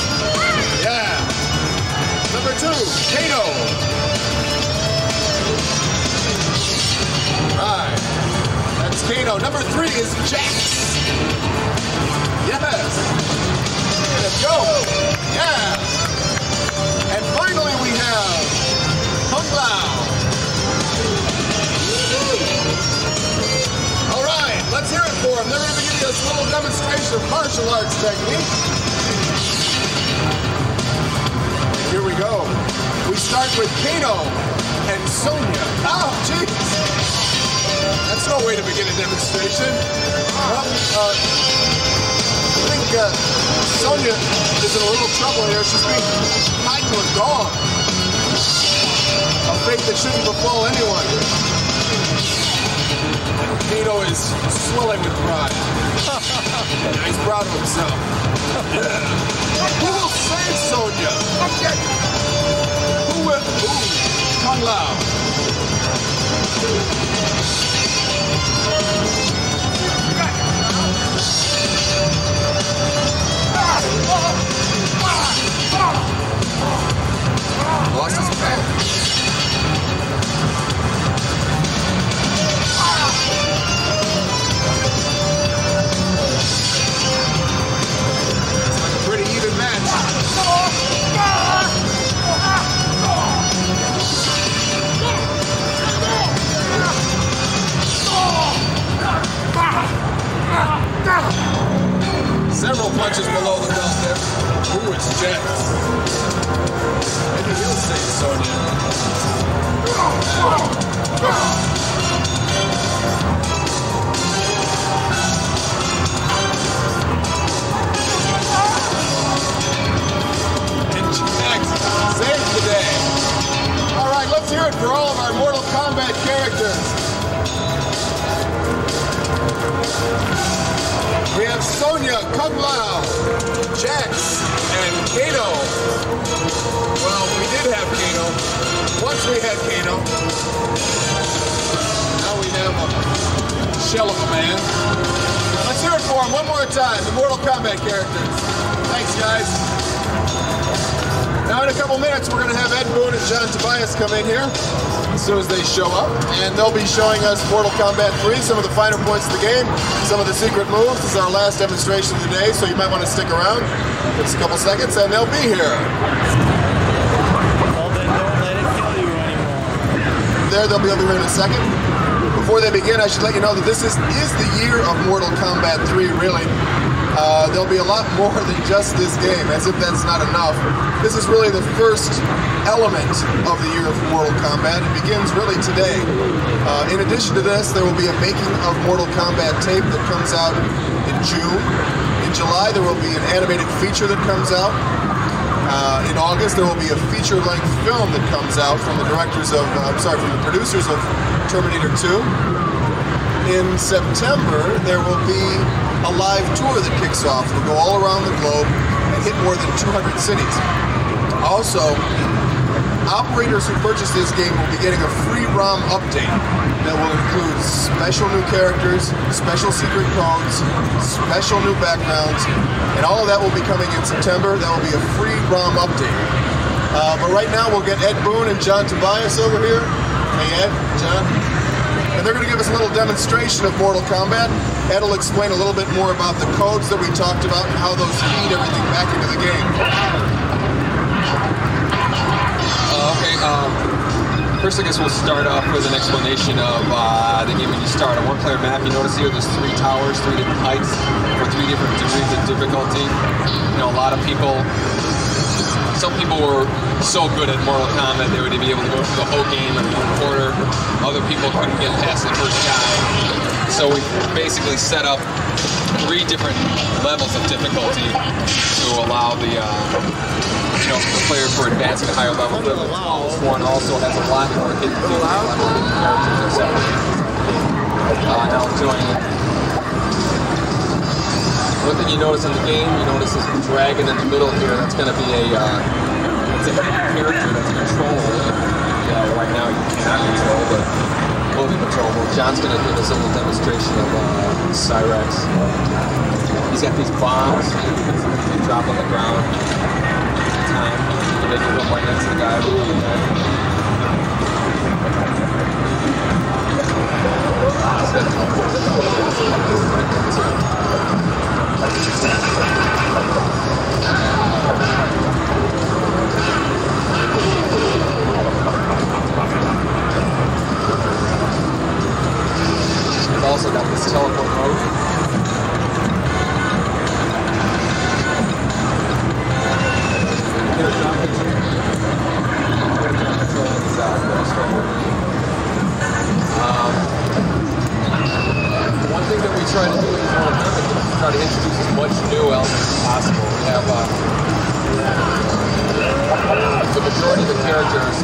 Yeah. Number 2, Kano. Right. That's Kano. Number 3 is Jax. Yes. Let's go. Yeah. And finally we have Kung Lao. All right. Let's hear it for them. They're going to be giving us a little demonstration of martial arts technique. Here we go. We start with Kano and Sonya. Oh, jeez. That's no way to begin a demonstration. Well, I think Sonya is in a little trouble here. She's being tied to a dog. A fate that shouldn't befall anyone. Kano is swelling with pride. He's proud of himself. Who will save Sonya? Who will? Kung Lao. Lost his path. It's like a pretty even match. Several punches below the belt there. Ooh, it's Jax. Maybe he'll save Sonya. And Jax saves the day. All right, let's hear it for all of our Mortal Kombat characters. We have Sonya, Kung Lao, Jax, and Kano. Well, we did have Kano. Once we had Kano. Now we have shell of a man. Let's hear it for him one more time, the Mortal Kombat characters. Thanks, guys. Now in a couple minutes, we're going to have Ed Boon and John Tobias come in here as soon as they show up, and they'll be showing us Mortal Kombat 3, some of the finer points of the game, some of the secret moves. This is our last demonstration of the day, so you might want to stick around. Just a couple seconds, and they'll be here. Well, then don't let it kill you anymore. They'll be over here in a second. Before they begin, I should let you know that this is the year of Mortal Kombat 3, really. There'll be a lot more than just this game, as if that's not enough. This is really the first element of the year of Mortal Kombat. It begins really today. In addition to this, there will be a making of Mortal Kombat tape that comes out in June. In July, there will be an animated feature that comes out. In August, there will be a feature-length film that comes out from the from the producers of Terminator 2. In September, there will be a live tour that kicks off. It'll go all around the globe and hit more than 200 cities. Also, operators who purchase this game will be getting a free ROM update that will include special new characters, special secret codes, special new backgrounds, and all of that will be coming in September. That will be a free ROM update. But right now, we'll get Ed Boon and John Tobias over here. Hey, Ed, John. And they're going to give us a little demonstration of Mortal Kombat. Ed will explain a little bit more about the codes that we talked about and how those feed everything back into the game. First I guess we'll start off with an explanation of the game when you start. A one-player map, you notice here there's 3 towers, 3 different heights, for 3 different degrees of difficulty. You know, a lot of people, some people were so good at Mortal Kombat they would be able to go through the whole game in 1 quarter. Other people couldn't get past the first guy. So we basically set up 3 different levels of difficulty to allow the the player for advancing to higher level. The tallest one also has a lot more hidden features, a lot more hidden characters, etc. Now joining it. One thing you notice in the game, you notice this dragon in the middle here. That's going to be a it's a character that's controllable. Right now you cannot control, but will be controllable. John's going to give us a little demonstration of Cyrax. He's got these bombs. They drop on the ground. Time. They can go right next to the guy. We've also got this teleport mode. One thing that we try to do is try to introduce as much new elements as possible. We have the majority of the characters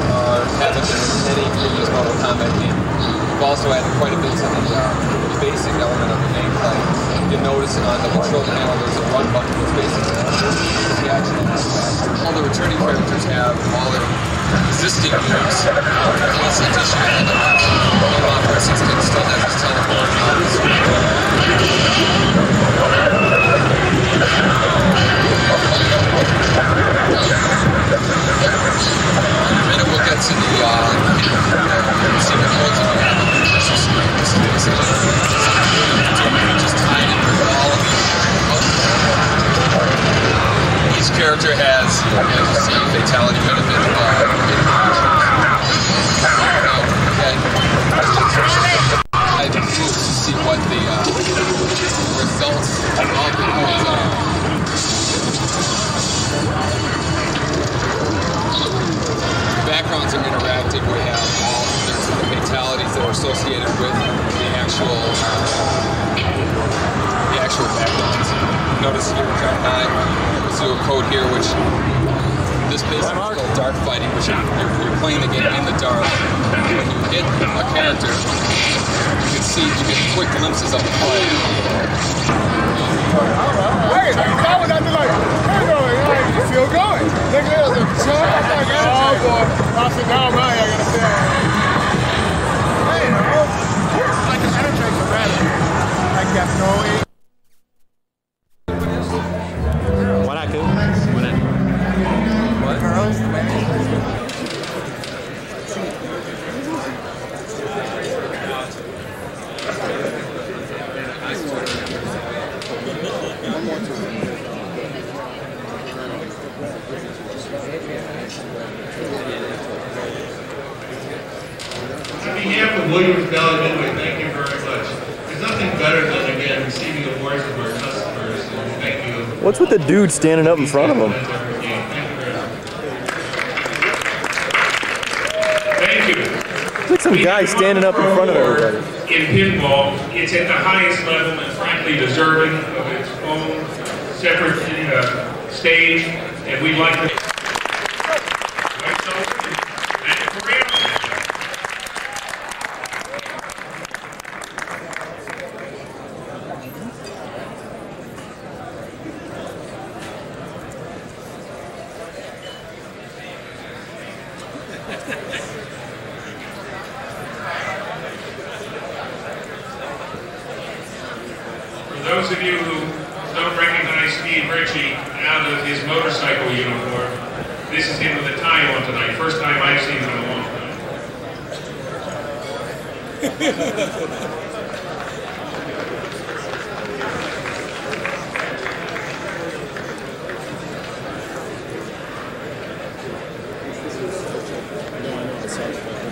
haven't been in any previous Mortal Kombat game. We've also added quite a bit to the basic element of the gameplay. You'll notice on the control panel there's a run button that's basically the action. All the returning characters have all their existing moves. Plus additional for instance, it still has this teleport in a minute we'll get to the secret codes that we have. Just tying it with all of these. Each character has, as you see, fatality benefit. I do to see what the results of the codes are. The backgrounds are interactive. We have all the fatalities that are associated with the actual backgrounds. Notice here, John and I, let's do a code here, which this basically is called dark fighting, which you're playing the game in the dark. When you hit a character, you get quick glimpses of the fight. Hey, that one I like, you're still going. Look at this, oh boy, I said, no, man, I gotta say. Hey, it's like an energizer battery. Williams Valley Midway, thank you very much. There's nothing better than, again, receiving awards from our customers, and thank you. What's with the dude standing up in front of him? Thank you. It's like some guy standing up in front of everybody. In pinball, it's at the highest level and frankly deserving of its own separate stage, and we'd like to. For those of you who don't recognize Steve Ritchie out of his motorcycle uniform, this is him with a tie on tonight. First time I've seen him in a long time.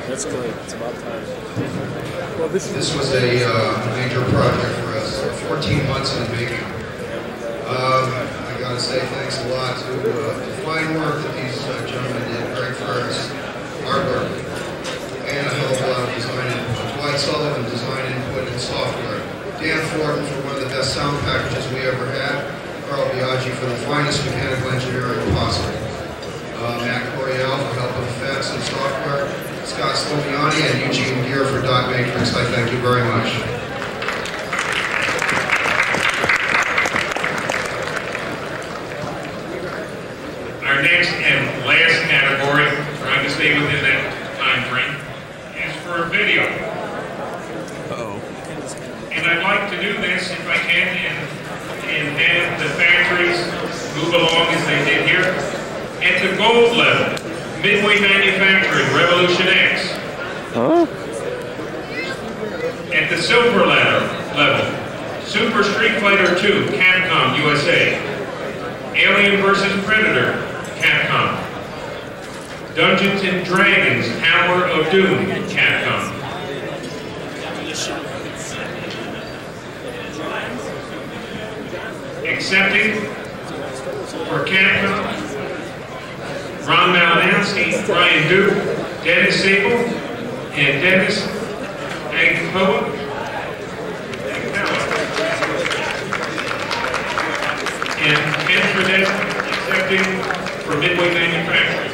That's great. It's about time. Well, this was a major project for us, 14 months in the making. I gotta say thanks a lot to the fine work that these gentlemen did, Greg Ferris, hardware, and a hell of a lot of design input. Dwight Sullivan, design input and software. Dan Fortin for one of the best sound packages we ever had. Carl Biaggi for the finest mechanical engineering possible. Matt Coriel for help with effects and software. Scott Slomiani and Eugene Gear for Dot Matrix. I thank you very much. Our next and last category, trying to stay within that time frame, is for video. And I'd like to do this, if I can, and have the factories move along as they did here. At the gold level, Midway Manufacturing, Revolution X. Huh? At the silver level, Super Street Fighter 2, Capcom, USA. Alien vs. Predator, Capcom. Dungeons and Dragons, Hour of Doom, Capcom. Accepting for Capcom, Ron Malinowski, Brian Duke, Dennis Sable, and Dennis Agpoa. And Ken Fredette accepting for Midway Manufacturing.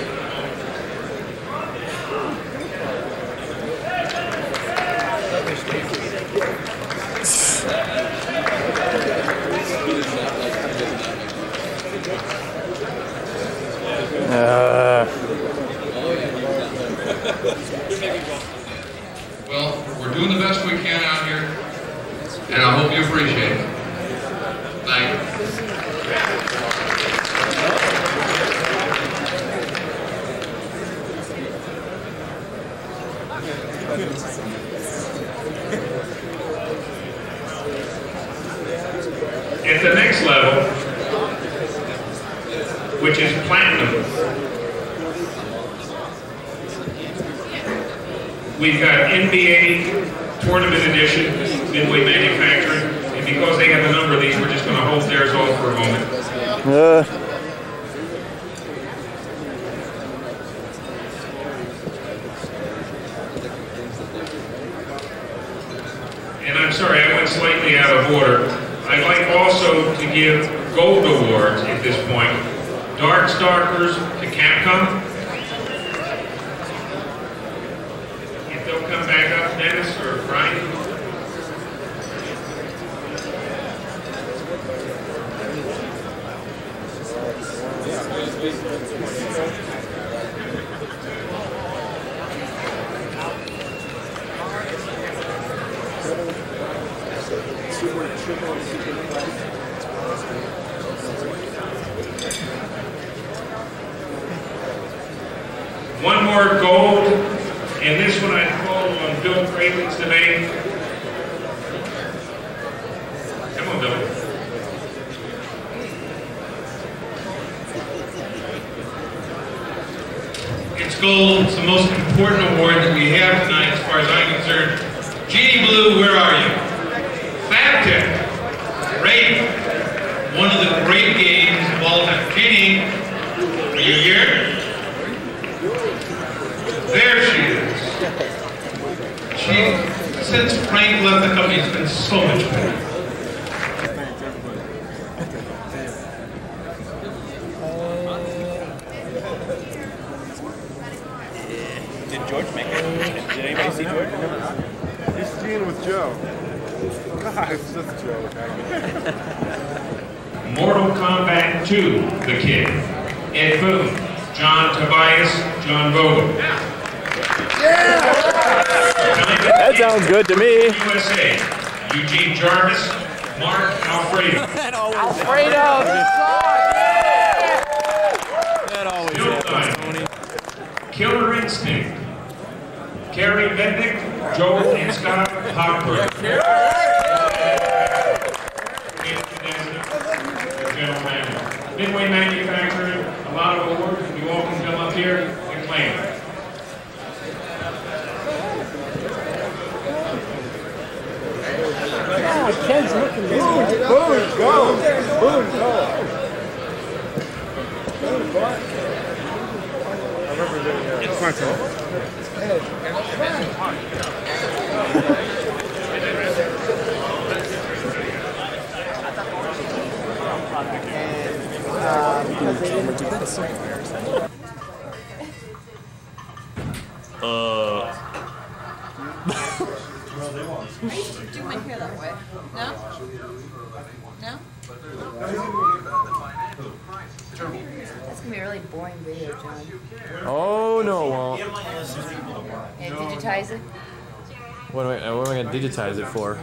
Well, we're doing the best we can out here, and I hope you appreciate it. Thank you. At the next level, which is platinum, we've got NBA Tournament Edition, Midway Manufacturing, and because they have a number of these, we're just going to hold theirs off for a moment. And I'm sorry, I went slightly out of order. I'd like also to give gold awards at this point. Darkstalkers to Capcom. If they'll come back up, Dennis or Brian. One more gold, and this one I call on Bill Craven's today. Come on, Bill. It's gold. It's the most important award that we have tonight as far far as I'm concerned. Genie Blue, where are you? Fabtech. Great. One of the great games of all time. Genie, are you here? There she is. Since Frank left the company, it's been so much better. Did George make it? Did anybody see George? He's skiing with Joe. God, it's just Joe. Mortal Kombat 2, The Kid. Ed Boon, John Tobias, John Vogel. That sounds good to me. USA, Eugene Jarvis, Mark Alfredo. Alfredo! That always happens, Tony. Killer Instinct. Kerry Bendick, Joel and Scott Hochberg. General Manager. Midway Manufacturing, a lot of awards. You all can come up here and claim them. Ken's looking good. Boom, go. Boom, go. I remember doing that. It's my turn. I used to do my hair that way. No? No? That's gonna be a really boring video, John. Oh no, it won't. And digitize it? What am I going to digitize it for? I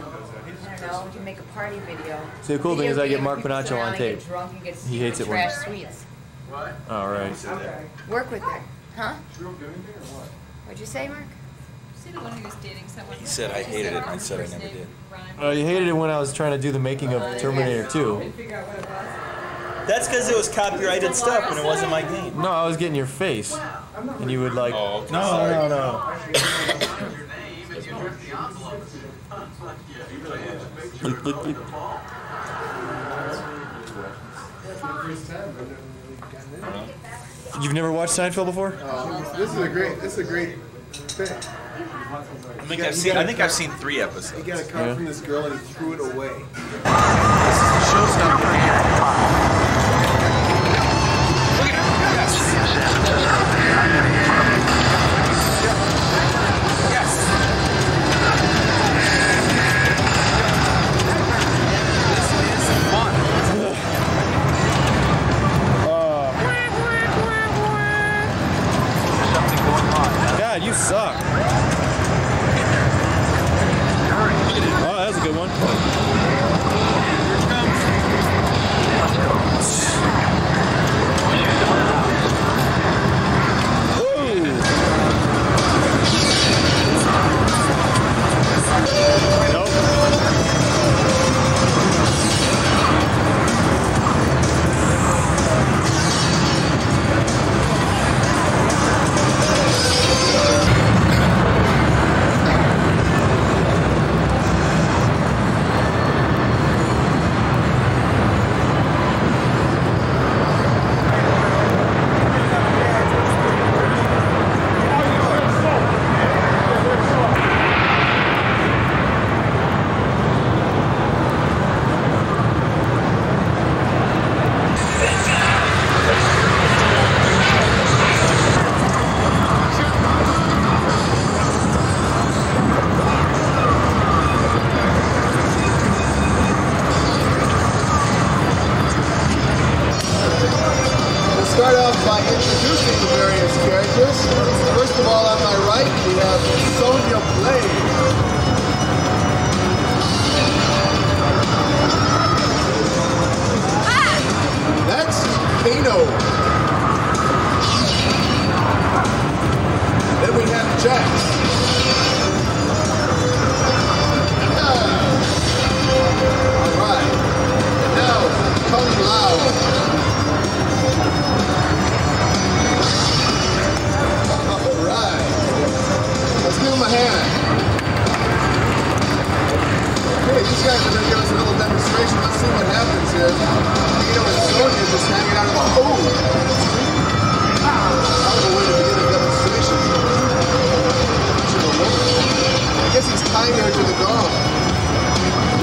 don't know. We can make a party video. See, the cool thing is I get Mark Video Bonaccio on tape. get drunk and get He hates it when. trash sweets. All right. Work with her. Huh? What'd you say, Mark? See the one who was dating someone? He said I hated it, and I said I never did. You hated it when I was trying to do the making of Terminator 2. That's because it was copyrighted stuff and it wasn't my game. No, I was getting your face. And you would like... Oh, okay. No. Bleep, bleep, bleep. You've never watched Seinfeld before? This is a great thing. I think I've seen 3 episodes. He got a card from this girl and he threw it away. God, you suck. Oh, that was a good one. Start off by introducing the various characters. First of all, on my right, we have Sonya Blade. Next, Kano. Then we have Jax. All right. And now, Kung Lao. Alright, let's give him a hand. these guys are going to give us a little demonstration. Let's see what happens here. Tito and Sonya just hanging out of the hole. Probably way to begin a demonstration. I guess he's tying her to the dog.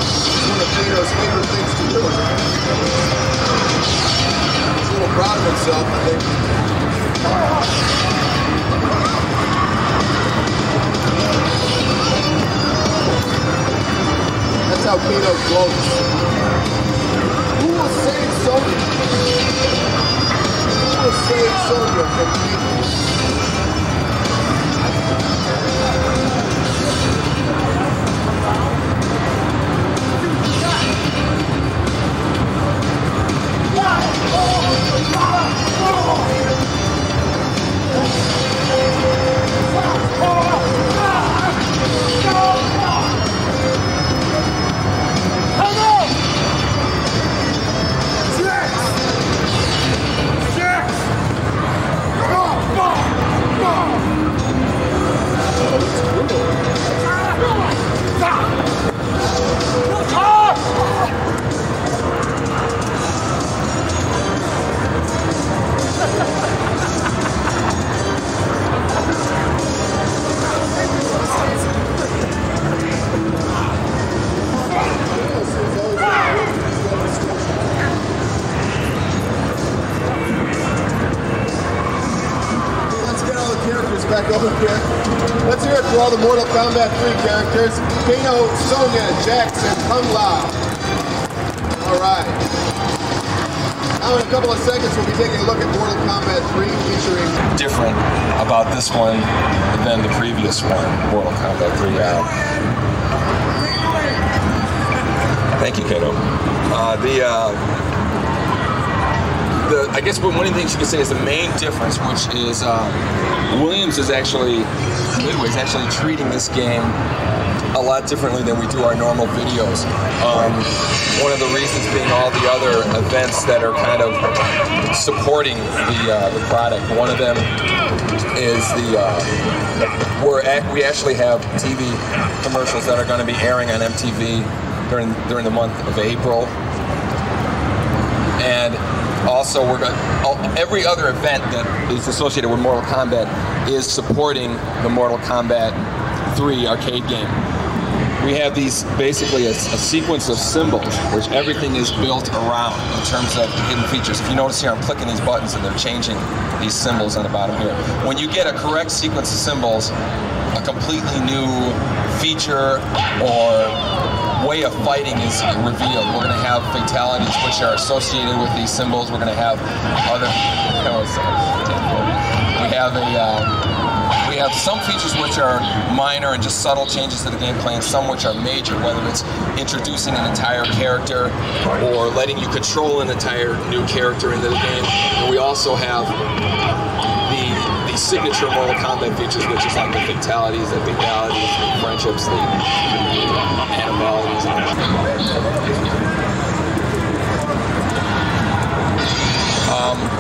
It's one of Tito's favorite things to do. He's a little proud of himself, I think. That's how Pino floats. Who will save Sonya? Who will save Sonya from Pino? Back over here. Let's hear it for all the Mortal Kombat 3 characters. Kano, Sonya, Jackson, Kung Lao. Alright. Now in a couple of seconds we'll be taking a look at Mortal Kombat 3 featuring... Different about this one than the previous one, Mortal Kombat 3. Thank you, Kato. I guess one of the things you could say is the main difference, which is Williams is actually, Midway's actually treating this game a lot differently than we do our normal videos. One of the reasons being all the other events that are kind of supporting the product. One of them is we actually have TV commercials that are going to be airing on MTV during the month of April. And also, every other event that is associated with Mortal Kombat is supporting the Mortal Kombat 3 arcade game. We have these basically a sequence of symbols, which everything is built around in terms of hidden features. If you notice here, I'm clicking these buttons and they're changing these symbols on the bottom here. When you get a correct sequence of symbols, a completely new feature or way of fighting is revealed. We're going to have fatalities which are associated with these symbols. We're going to have other. We have some features which are minor and just subtle changes to the gameplay, and some which are major, whether it's introducing an entire character or letting you control an entire new character into the game. And we also have the signature Mortal Kombat features, which is like the fatalities, the friendships, the animalities.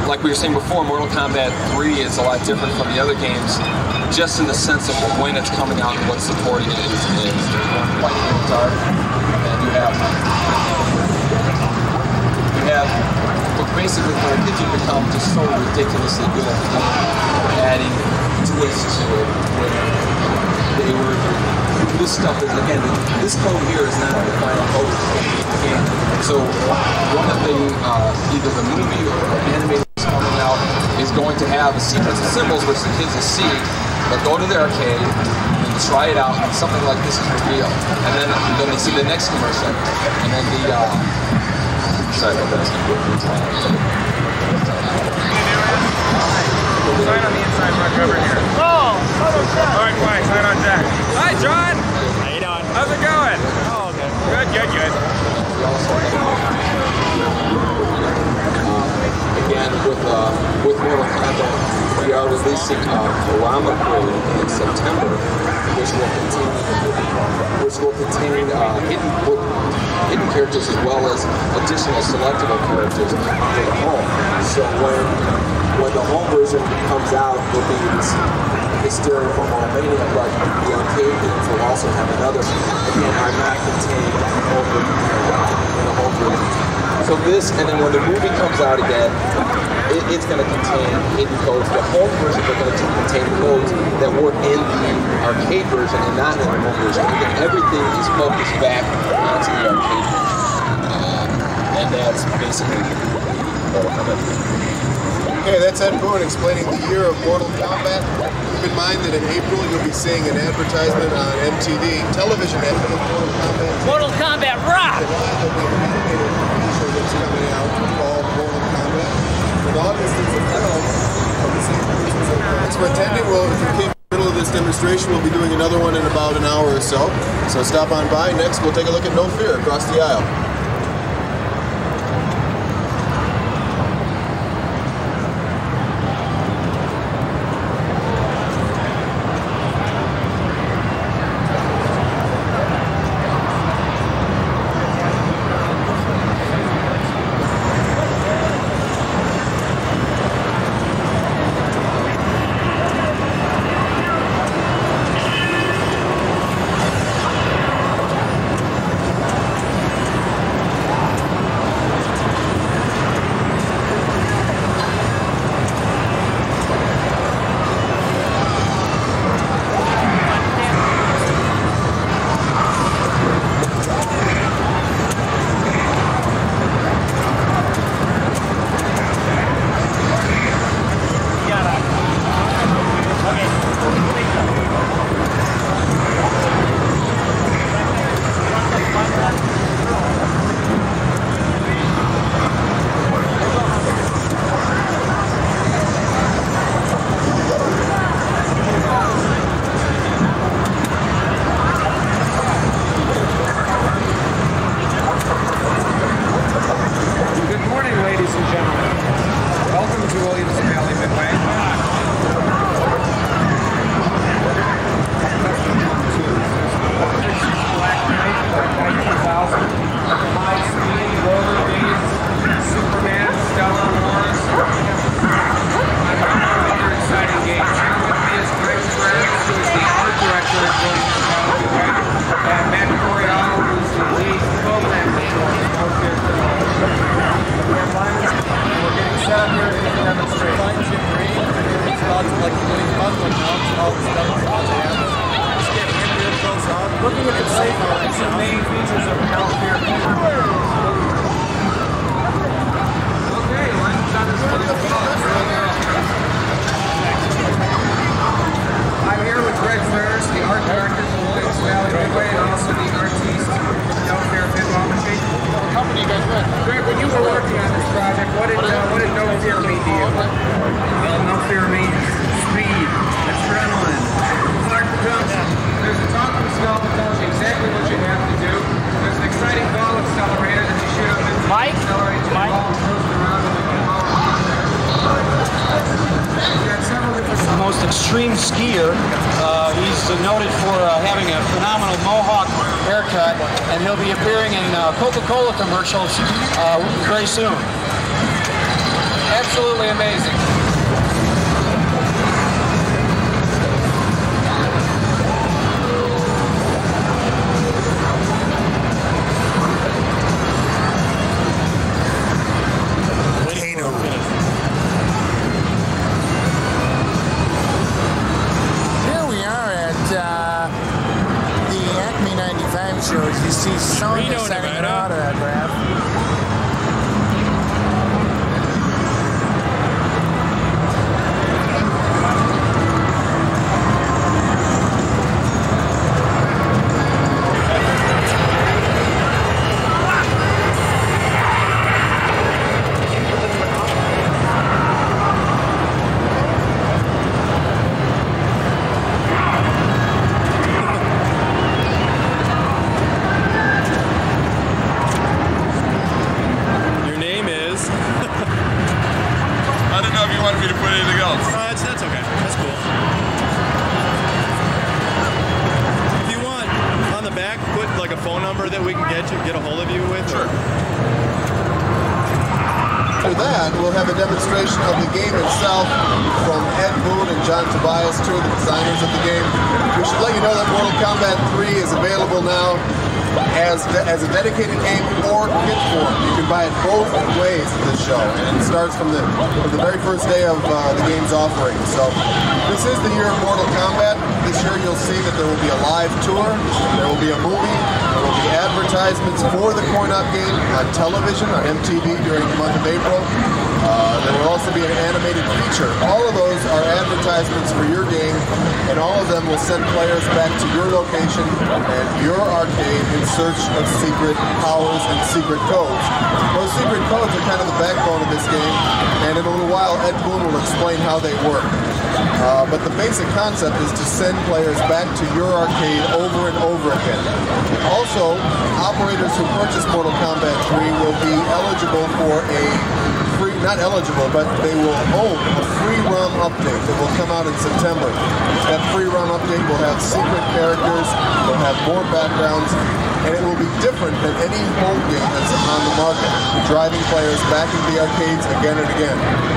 Like we were saying before, Mortal Kombat 3 is a lot different from the other games, just in the sense of when it's coming out and what's supporting it is white and dark, and you have what basically for a kid you become just so ridiculously good at adding twists to it. This stuff is, again, this code here is not the final code. So one of the either the movie or animated coming out is going to have a sequence of symbols which the kids will see. They'll go to the arcade and try it out, and something like this is revealed. And then they see the next commercial, and then the sorry about that. Sign on the inside, front cover here. Oh! Alright, fine, sign on Jack. Hi, John! How you doing? How's it going? Oh, okay. Good. Again, with Mortal Kombat, we are releasing a Rama Code in September, which will contain hidden characters as well as additional selectable characters for the home. So when the home version comes out, there'll be this still from our Maniac project, the arcade games will also have another, again, are not contained over in the home version. So this, and then when the movie comes out again, it's going to contain hidden codes. The home version are going to contain codes that were in the arcade version and not in the home version. Again, everything is focused back onto the arcade version. And that's basically Mortal Kombat. Okay, that's Ed Boone explaining the year of Mortal Kombat. Keep in mind that in April you'll be seeing an advertisement on MTV television ad for Mortal Kombat. Mortal Kombat rock! That's coming out called Mortal Kombat. In August, it's a film of the same producers. Thanks for attending. Well, if you came in the middle of this demonstration, we'll be doing another one in about an hour or so. So stop on by. Next, we'll take a look at No Fear across the aisle. Looking at the safety, some main features of healthcare. Okay, let's I'm here with Greg Ferris, the art director for Williams Valley Midway, and also the artiste from Healthcare Pinball Machine. What company you guys with? Greg, when you were working on this project, what did No Fear mean to you? Well, No Fear means speed, adrenaline, Clark Johnson. There's a talking skull that tells you exactly what you have to do. There's an exciting ball accelerator that you shoot up into the accelerator, the ball goes around and the ball the most extreme skier. He's noted for having a phenomenal mohawk haircut, and he'll be appearing in Coca-Cola commercials very soon. Absolutely amazing. Shows. You see Sonya setting her autograph. that, we'll have a demonstration of the game itself from Ed Boon and John Tobias, two of the designers of the game. We should let you know that Mortal Kombat 3 is available now as a dedicated game or kit form. You can buy it both ways at this show, and it starts from the very first day of the game's offering. So this is the year of Mortal Kombat. This year you'll see that there will be a live tour, there will be a movie, there will be advertisements for the coin-op game on television, on MTV during the month of April. There will also be an animated feature. All of those are advertisements for your game, and all of them will send players back to your location and your arcade in search of secret powers and secret codes. Those secret codes are kind of the backbone of this game, and in a little while Ed Boon will explain how they work. But the basic concept is to send players back to your arcade over and over again. Also, operators who purchase Mortal Kombat 3 will be eligible for a free, not eligible, but they will own a free ROM update that will come out in September. That free ROM update will have secret characters, will have more backgrounds, and it will be different than any home game that's on the market, driving players back into the arcades again and again.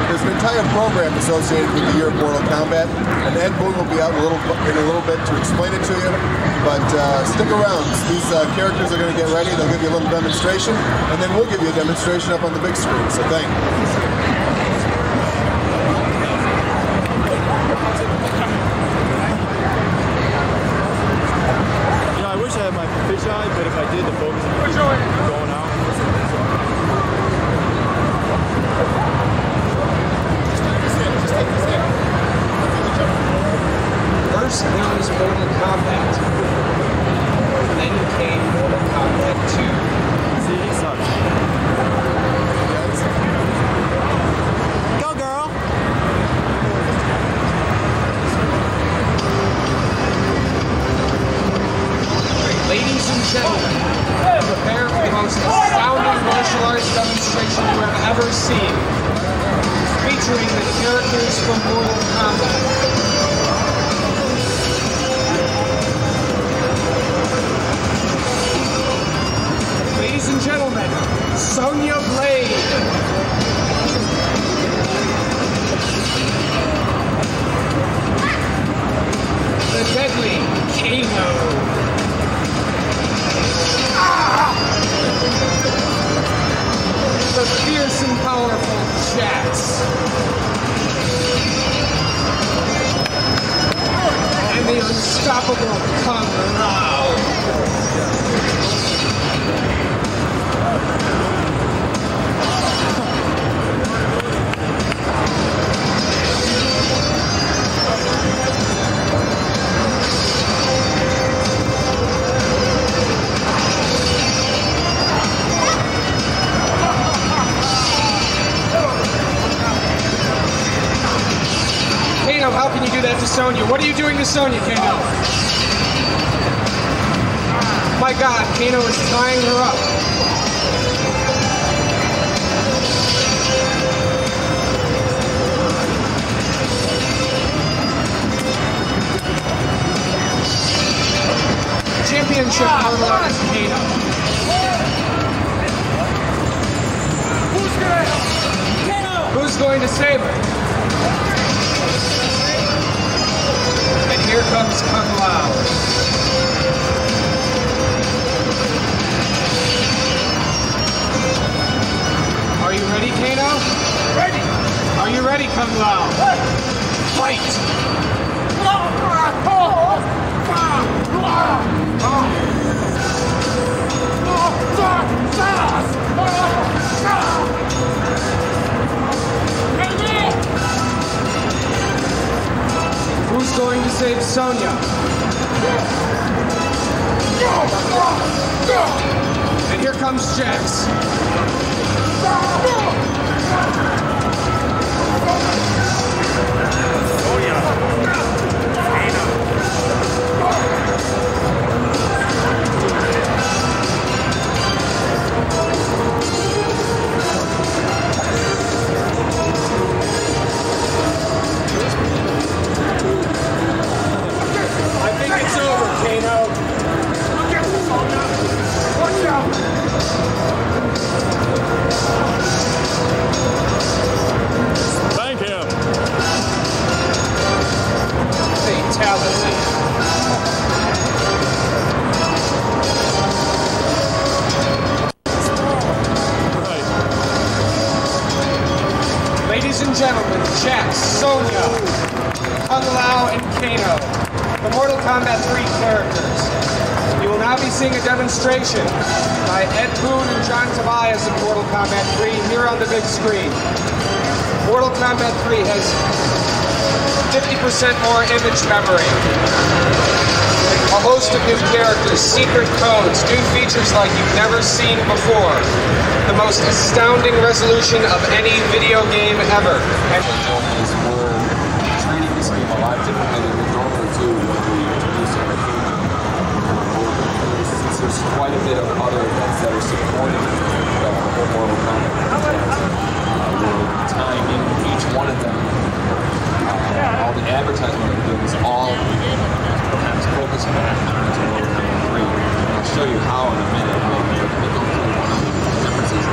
There's an entire program associated with the year of Mortal Kombat, and Ed Boon will be out in a little bit to explain it to you, but stick around. These characters are going to get ready, they'll give you a little demonstration, and then we'll give you a demonstration up on the big screen, so thank you. I wish I had my fisheye, but if I did, the focus would be going out. First there was Mortal Kombat. Then came Mortal Kombat 2. See, he sucks. Go, girl! Ladies and gentlemen, prepare for the most astounding martial arts demonstration you have ever seen, featuring the characters from Mortal Kombat. Ladies and gentlemen, Sonya Blade. The deadly Kano. The fierce and powerful Jax. And the unstoppable Kung Lao. Kano, how can you do that to Sonya? What are you doing to Sonya, Kano? My God, Kano is tying her up. Championship martial artist Kano. Who's going to save her? And here comes Kung Lao. Are you ready, Kano? Ready! Are you ready, Kung Lao? Fight! Who's going to save Sonya? And here comes Jax. I think it's over, Kano. Watch out! and gentlemen, Jax, Sonya, Kung Lao, and Kano, the Mortal Kombat 3 characters. You will now be seeing a demonstration by Ed Boon and John Tobias of Mortal Kombat 3 here on the big screen. Mortal Kombat 3 has 50% more image memory, a host of new characters, secret codes, new features like you've never seen before, the most astounding resolution of any video game ever. And we're treating this game a lot differently than we normally do when we introduce our game. There's quite a bit of other events that are supporting the whole Mortal Kombat franchise. We're tying in each one of them. All the advertisement we're doing is all focused on Mortal Kombat 3. And I'll show you how in a minute. Let me go through one of the differences.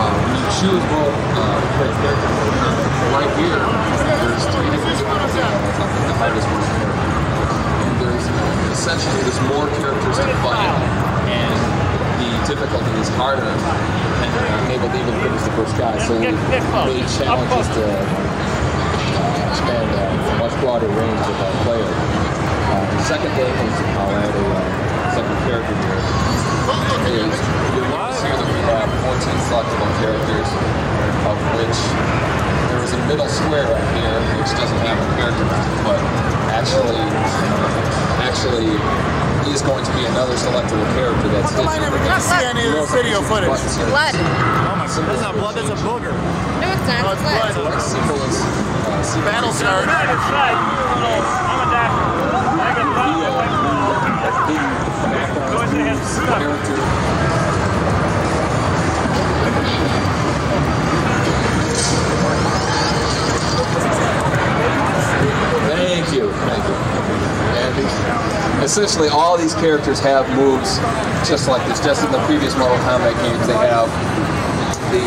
When you choose play a character in Mortal Kombat, right here, there's 3 different difficulty levels. I think the hardest one's here. And there's more characters to fight, and the difficulty is harder, and able to even finish the first guy. So the main challenge is to expand a much broader range of player. The second thing is I'll add a second character here. Is you'll notice here that we have 14 selectable characters, of which there is a middle square right here which doesn't have a character, but actually is going to be another selectable character that's hidden. I never got to see any of this video footage. Blood. Oh my God. That's not blood, that's a booger. No, it's not. It's blood. So it's simple as battle start. I'm a doctor. I can character. Thank you. And essentially all these characters have moves just like this. Just in the previous Mortal Kombat games, they have the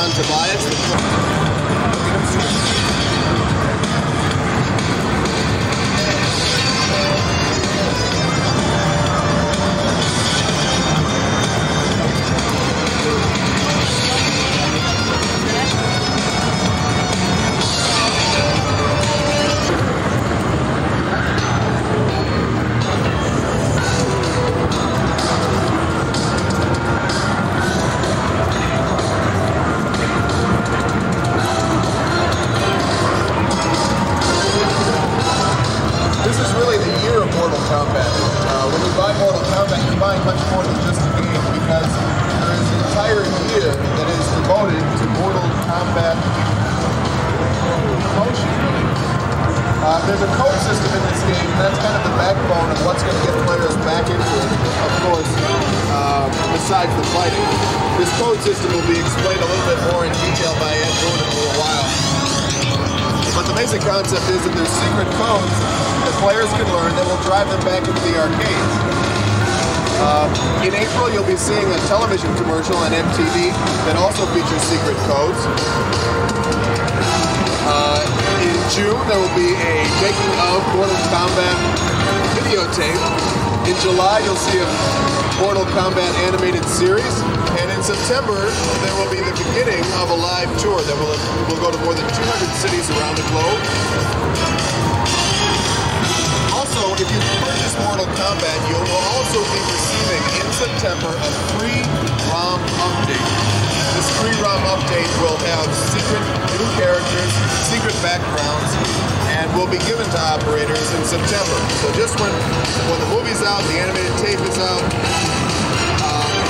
John Tobias. This is really the year of Mortal Kombat. When you buy Mortal Kombat, you're buying much more than just a game because there is an entire year that is devoted to Mortal Kombat promotion. There's a code system in this game, and that's kind of the backbone of what's going to get players back into it, of course, besides the fighting. This code system will be explained a little bit more in detail by Ed Boone in a little while. But the basic concept is that there's secret codes that players can learn that will drive them back into the arcades. In April, you'll be seeing a television commercial on MTV that also features secret codes. In June, there will be a making of Mortal Kombat videotape. In July, you'll see a Mortal Kombat animated series. And in September, there will be the beginning of a live tour that will go to more than 200 cities around the globe. Also, if you purchase Mortal Kombat, you will also be receiving in September a free ROM update. This free ROM update will have secret new characters, secret backgrounds, and will be given to operators in September. So just when the movie's out, the animated tape is out,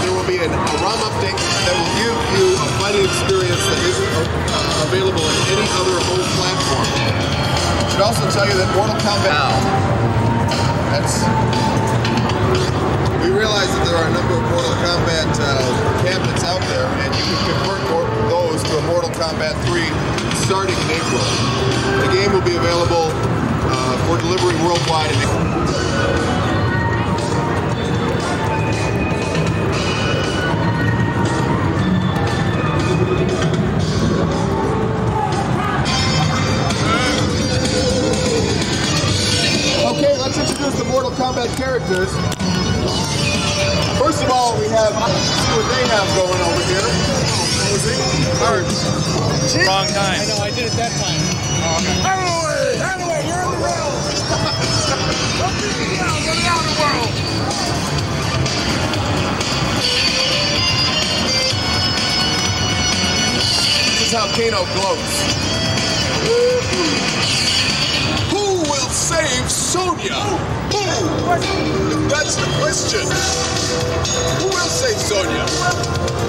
there will be a ROM update that will give you a fighting experience that isn't available in any other home platform. I should also tell you that Mortal Kombat now, we realize that there are a number of Mortal Kombat cabinets out there, and you can convert those to a Mortal Kombat 3 starting in April. The game will be available for delivery worldwide in April. Okay, let's introduce the Mortal Kombat characters. First of all, we have, see what they have going over here. Wrong time. I know, I did it that time. Oh, okay. Anyway, you're in the world. Don't beat me down, get me out of the world. This is how Kano glows. Who will save Sonya? Who? That's the question. Who will save Sonya?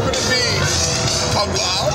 Could it be Kung Lao?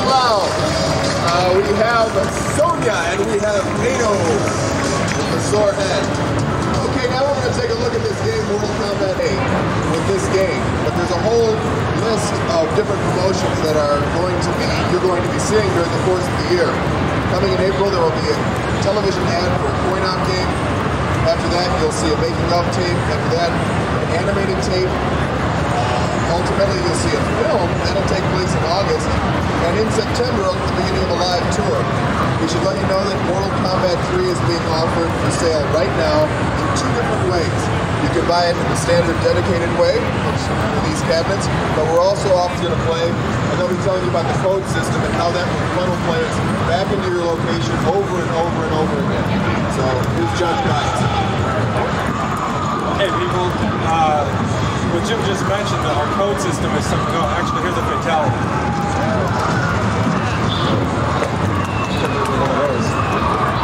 out loud. We have Sonia and we have Kato with the sore head. Okay, now we're going to take a look at this game, Mortal Kombat 8, with this game. But there's a whole list of different promotions that you're going to be seeing during the course of the year. Coming in April, there will be a television ad for a coin-op game. After that, you'll see a making-of tape. After that, an animated tape. Ultimately, you'll see a film. That'll take place in August. And in September, at the beginning of a live tour. We should let you know that Mortal Kombat 3 is being offered for sale right now in 2 different ways. You can buy it in the standard dedicated way, which are these cabinets, but we're also going to play, and they'll be telling you about the code system and how that will funnel players back into your location over and over and over again. So, here's Judge Guys. Hey people, what Jim just mentioned, our code system is something, oh, actually here's a fatality.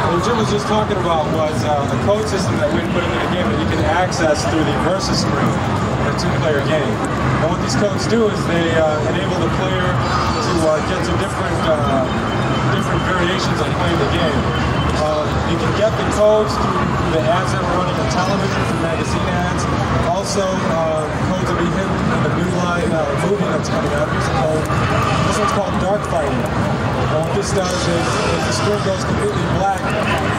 What Jim was just talking about was a code system that we put into the game that you can access through the Versus screen in a 2-player game. And what these codes do is they enable the player to get to different variations of playing the game. You can get the codes through the ads that we're running on television, through magazine ads. Also, codes will be hidden in the new line movie that's coming out. Here's a code. This one's called Dark Fighting. And what this does is the screen goes completely black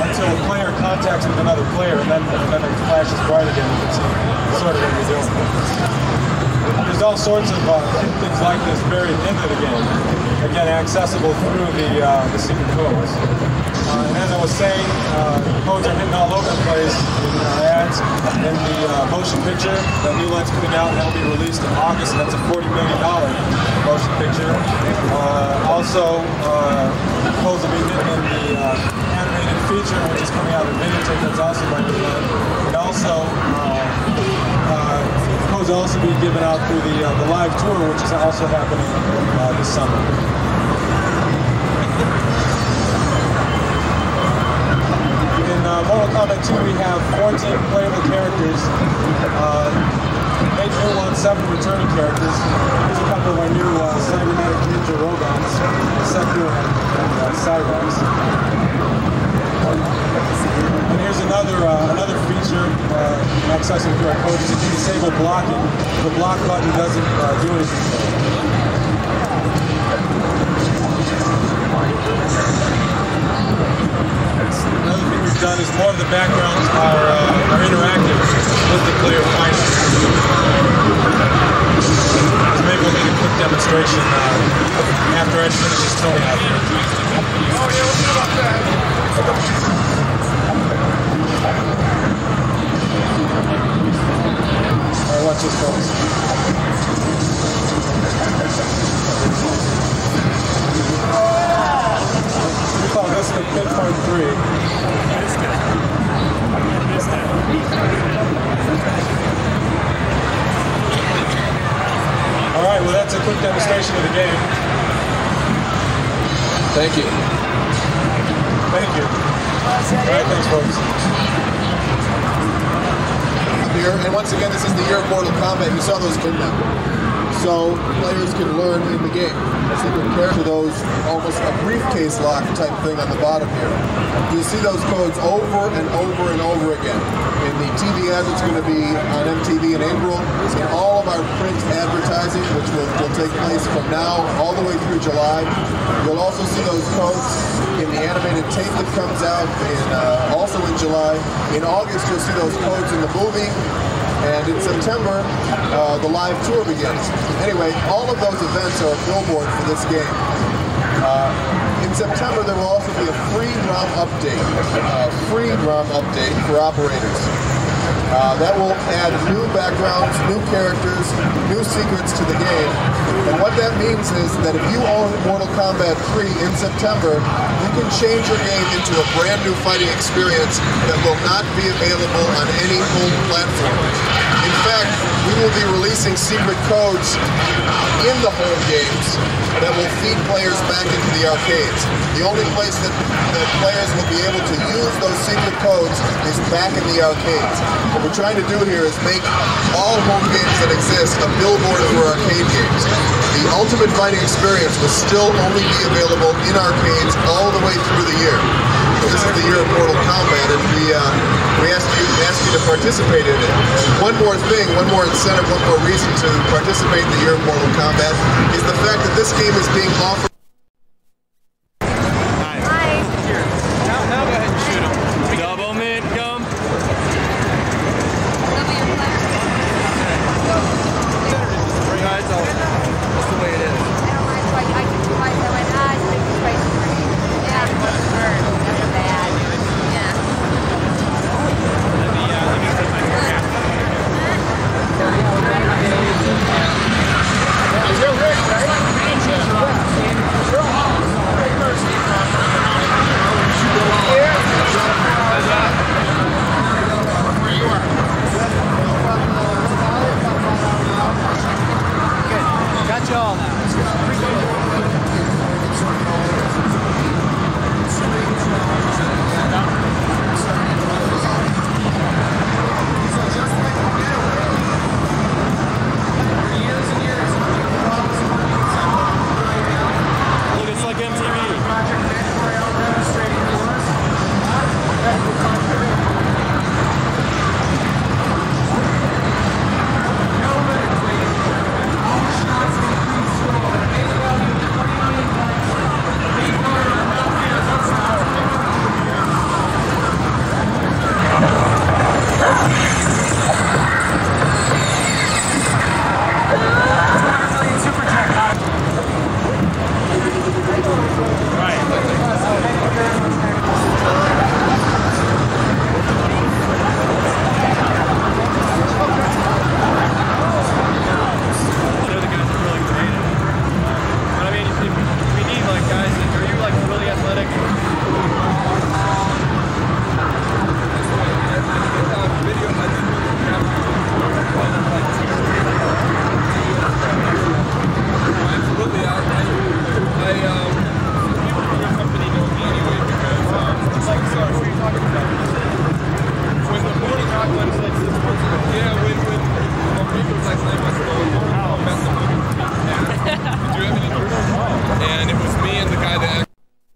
until a player contacts with another player, and then it flashes bright again. You can see sort of what you're doing. There's all sorts of things like this buried into the game. Again, accessible through the secret codes. And as I was saying, the codes are hidden all over the place in ads, in the motion picture that New Light's putting out, and that'll be released in August, and that's a $40 million motion picture. Also, codes will be hidden in the animated feature, which is coming out in videotape, that's also by New Light. And also, codes will also be given out through the live tour, which is also happening this summer. Mortal Kombat 2, we have 14 playable characters, 8 new ones, 7 returning characters. Here's a couple of our new cybernetic ninja robots, Sekiro and Cyrax. And here's another feature accessing through our codes. You can disable blocking. The block button doesn't do anything. Another thing we've done is more of the backgrounds are interactive with the player fighting. So maybe we'll need a quick demonstration after I finish this Tony out here. Alright, watch this, folks. Oh, that's the pin part 3. Alright, well that's a quick demonstration of the game. Thank you. Thank you. Alright, thanks folks. Here, and once again, this is the year of Mortal Kombat. You saw those now. So players can learn in the game. So compare to those almost a briefcase lock type thing on the bottom here. You'll see those codes over and over and over again. In the TV ads, it's going to be on MTV in April. In all of our print advertising, which will take place from now all the way through July. You'll also see those codes in the animated tape that comes out also in July. In August, you'll see those codes in the movie. And in September, the live tour begins. Anyway, all of those events are a billboard for this game. In September, there will also be a free ROM update. For operators. That will add new backgrounds, new characters, new secrets to the game. And what that means is that if you own Mortal Kombat 3 in September, you can change your game into a brand new fighting experience that will not be available on any home platform. In fact, we will be releasing secret codes in the home games that will feed players back into the arcades. The only place that players will be able to use those secret codes is back in the arcades. What we're trying to do here is make all home games that exist a billboard for arcade games. The Ultimate Fighting Experience will still only be available in arcades all the way through the year. So this is the year of Mortal Kombat, and we ask you to participate in it. One more thing, one more incentive, one more reason to participate in the year of Mortal Kombat is the fact that this game is being offered